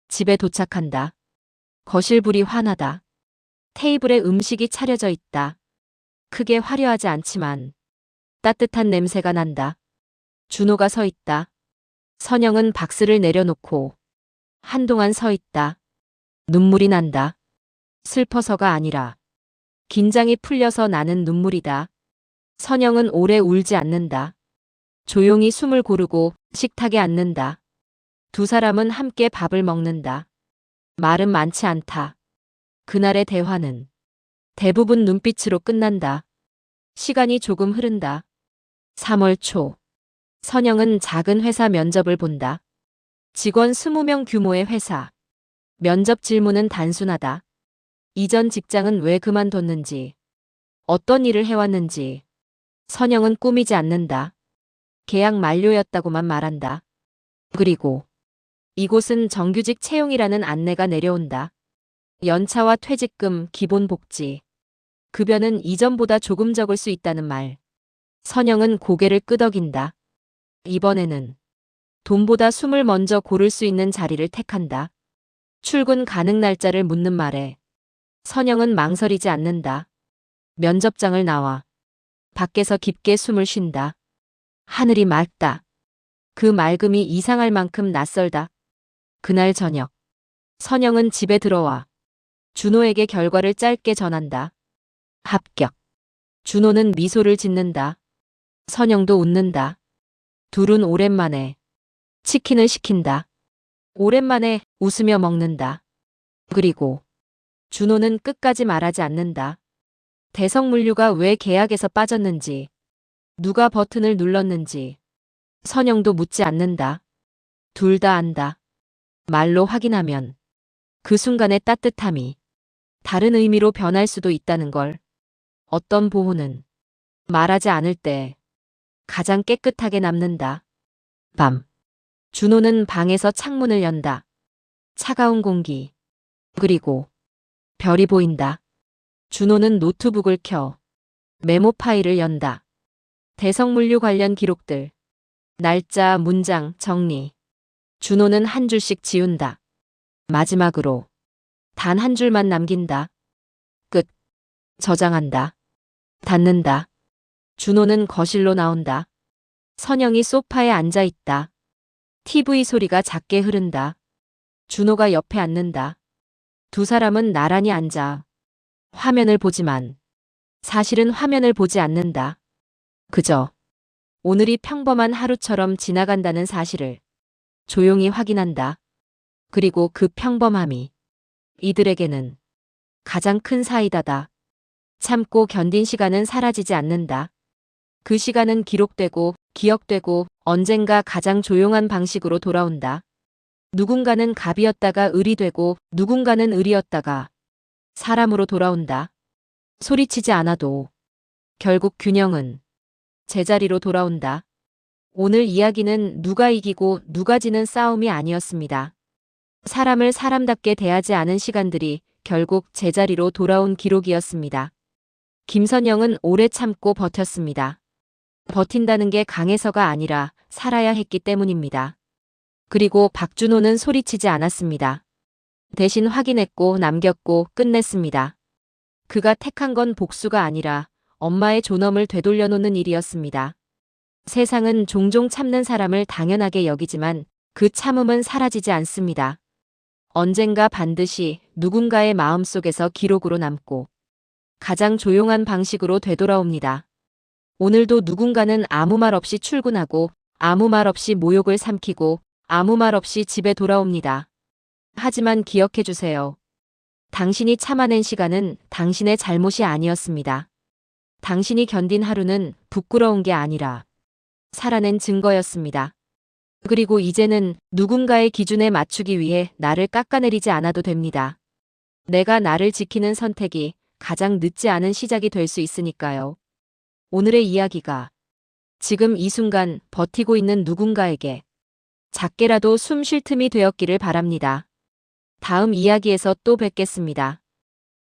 [SPEAKER 1] 집에 도착한다. 거실 불이 환하다. 테이블에 음식이 차려져 있다. 크게 화려하지 않지만 따뜻한 냄새가 난다. 준호가 서 있다. 선영은 박스를 내려놓고 한동안 서 있다. 눈물이 난다. 슬퍼서가 아니라 긴장이 풀려서 나는 눈물이다. 선영은 오래 울지 않는다. 조용히 숨을 고르고 식탁에 앉는다. 두 사람은 함께 밥을 먹는다. 말은 많지 않다. 그날의 대화는 대부분 눈빛으로 끝난다. 시간이 조금 흐른다. 3월 초. 선영은 작은 회사 면접을 본다. 직원 20명 규모의 회사. 면접 질문은 단순하다. 이전 직장은 왜 그만뒀는지, 어떤 일을 해왔는지. 선영은 꾸미지 않는다. 계약 만료였다고만 말한다. 그리고 이곳은 정규직 채용이라는 안내가 내려온다. 연차와 퇴직금, 기본 복지. 급여는 이전보다 조금 적을 수 있다는 말. 선영은 고개를 끄덕인다. 이번에는 돈보다 숨을 먼저 고를 수 있는 자리를 택한다. 출근 가능 날짜를 묻는 말에 선영은 망설이지 않는다. 면접장을 나와 밖에서 깊게 숨을 쉰다. 하늘이 맑다. 그 맑음이 이상할 만큼 낯설다. 그날 저녁 선영은 집에 들어와 준호에게 결과를 짧게 전한다. 합격. 준호는 미소를 짓는다. 선영도 웃는다. 둘은 오랜만에 치킨을 시킨다. 오랜만에 웃으며 먹는다. 그리고 준호는 끝까지 말하지 않는다. 대성물류가 왜 계약에서 빠졌는지, 누가 버튼을 눌렀는지 선영도 묻지 않는다. 둘 다 안다. 말로 확인하면 그 순간의 따뜻함이 다른 의미로 변할 수도 있다는 걸. 어떤 보호는 말하지 않을 때 가장 깨끗하게 남는다. 밤. 준호는 방에서 창문을 연다. 차가운 공기. 그리고 별이 보인다. 준호는 노트북을 켜 메모 파일을 연다. 대성물류 관련 기록들. 날짜, 문장, 정리. 준호는 한 줄씩 지운다. 마지막으로 단 한 줄만 남긴다. 끝. 저장한다. 닫는다. 준호는 거실로 나온다. 선영이 소파에 앉아 있다. TV 소리가 작게 흐른다. 준호가 옆에 앉는다. 두 사람은 나란히 앉아 화면을 보지만 사실은 화면을 보지 않는다. 그저 오늘이 평범한 하루처럼 지나간다는 사실을 조용히 확인한다. 그리고 그 평범함이 이들에게는 가장 큰 사이다다. 참고 견딘 시간은 사라지지 않는다. 그 시간은 기록되고 기억되고 언젠가 가장 조용한 방식으로 돌아온다. 누군가는 갑이었다가 을이 되고 누군가는 을이었다가 사람으로 돌아온다. 소리치지 않아도 결국 균형은 제자리로 돌아온다. 오늘 이야기는 누가 이기고 누가 지는 싸움이 아니었습니다. 사람을 사람답게 대하지 않은 시간들이 결국 제자리로 돌아온 기록이었습니다. 김선영은 오래 참고 버텼습니다. 버틴다는 게 강해서가 아니라 살아야 했기 때문입니다. 그리고 박준호는 소리치지 않았습니다. 대신 확인했고 남겼고 끝냈습니다. 그가 택한 건 복수가 아니라 엄마의 존엄을 되돌려놓는 일이었습니다. 세상은 종종 참는 사람을 당연하게 여기지만 그 참음은 사라지지 않습니다. 언젠가 반드시 누군가의 마음속에서 기록으로 남고 가장 조용한 방식으로 되돌아옵니다. 오늘도 누군가는 아무 말 없이 출근하고 아무 말 없이 모욕을 삼키고 아무 말 없이 집에 돌아옵니다. 하지만 기억해 주세요. 당신이 참아낸 시간은 당신의 잘못이 아니었습니다. 당신이 견딘 하루는 부끄러운 게 아니라 살아낸 증거였습니다. 그리고 이제는 누군가의 기준에 맞추기 위해 나를 깎아내리지 않아도 됩니다. 내가 나를 지키는 선택이 가장 늦지 않은 시작이 될 수 있으니까요. 오늘의 이야기가 지금 이 순간 버티고 있는 누군가에게 작게라도 숨 쉴 틈이 되었기를 바랍니다. 다음 이야기에서 또 뵙겠습니다.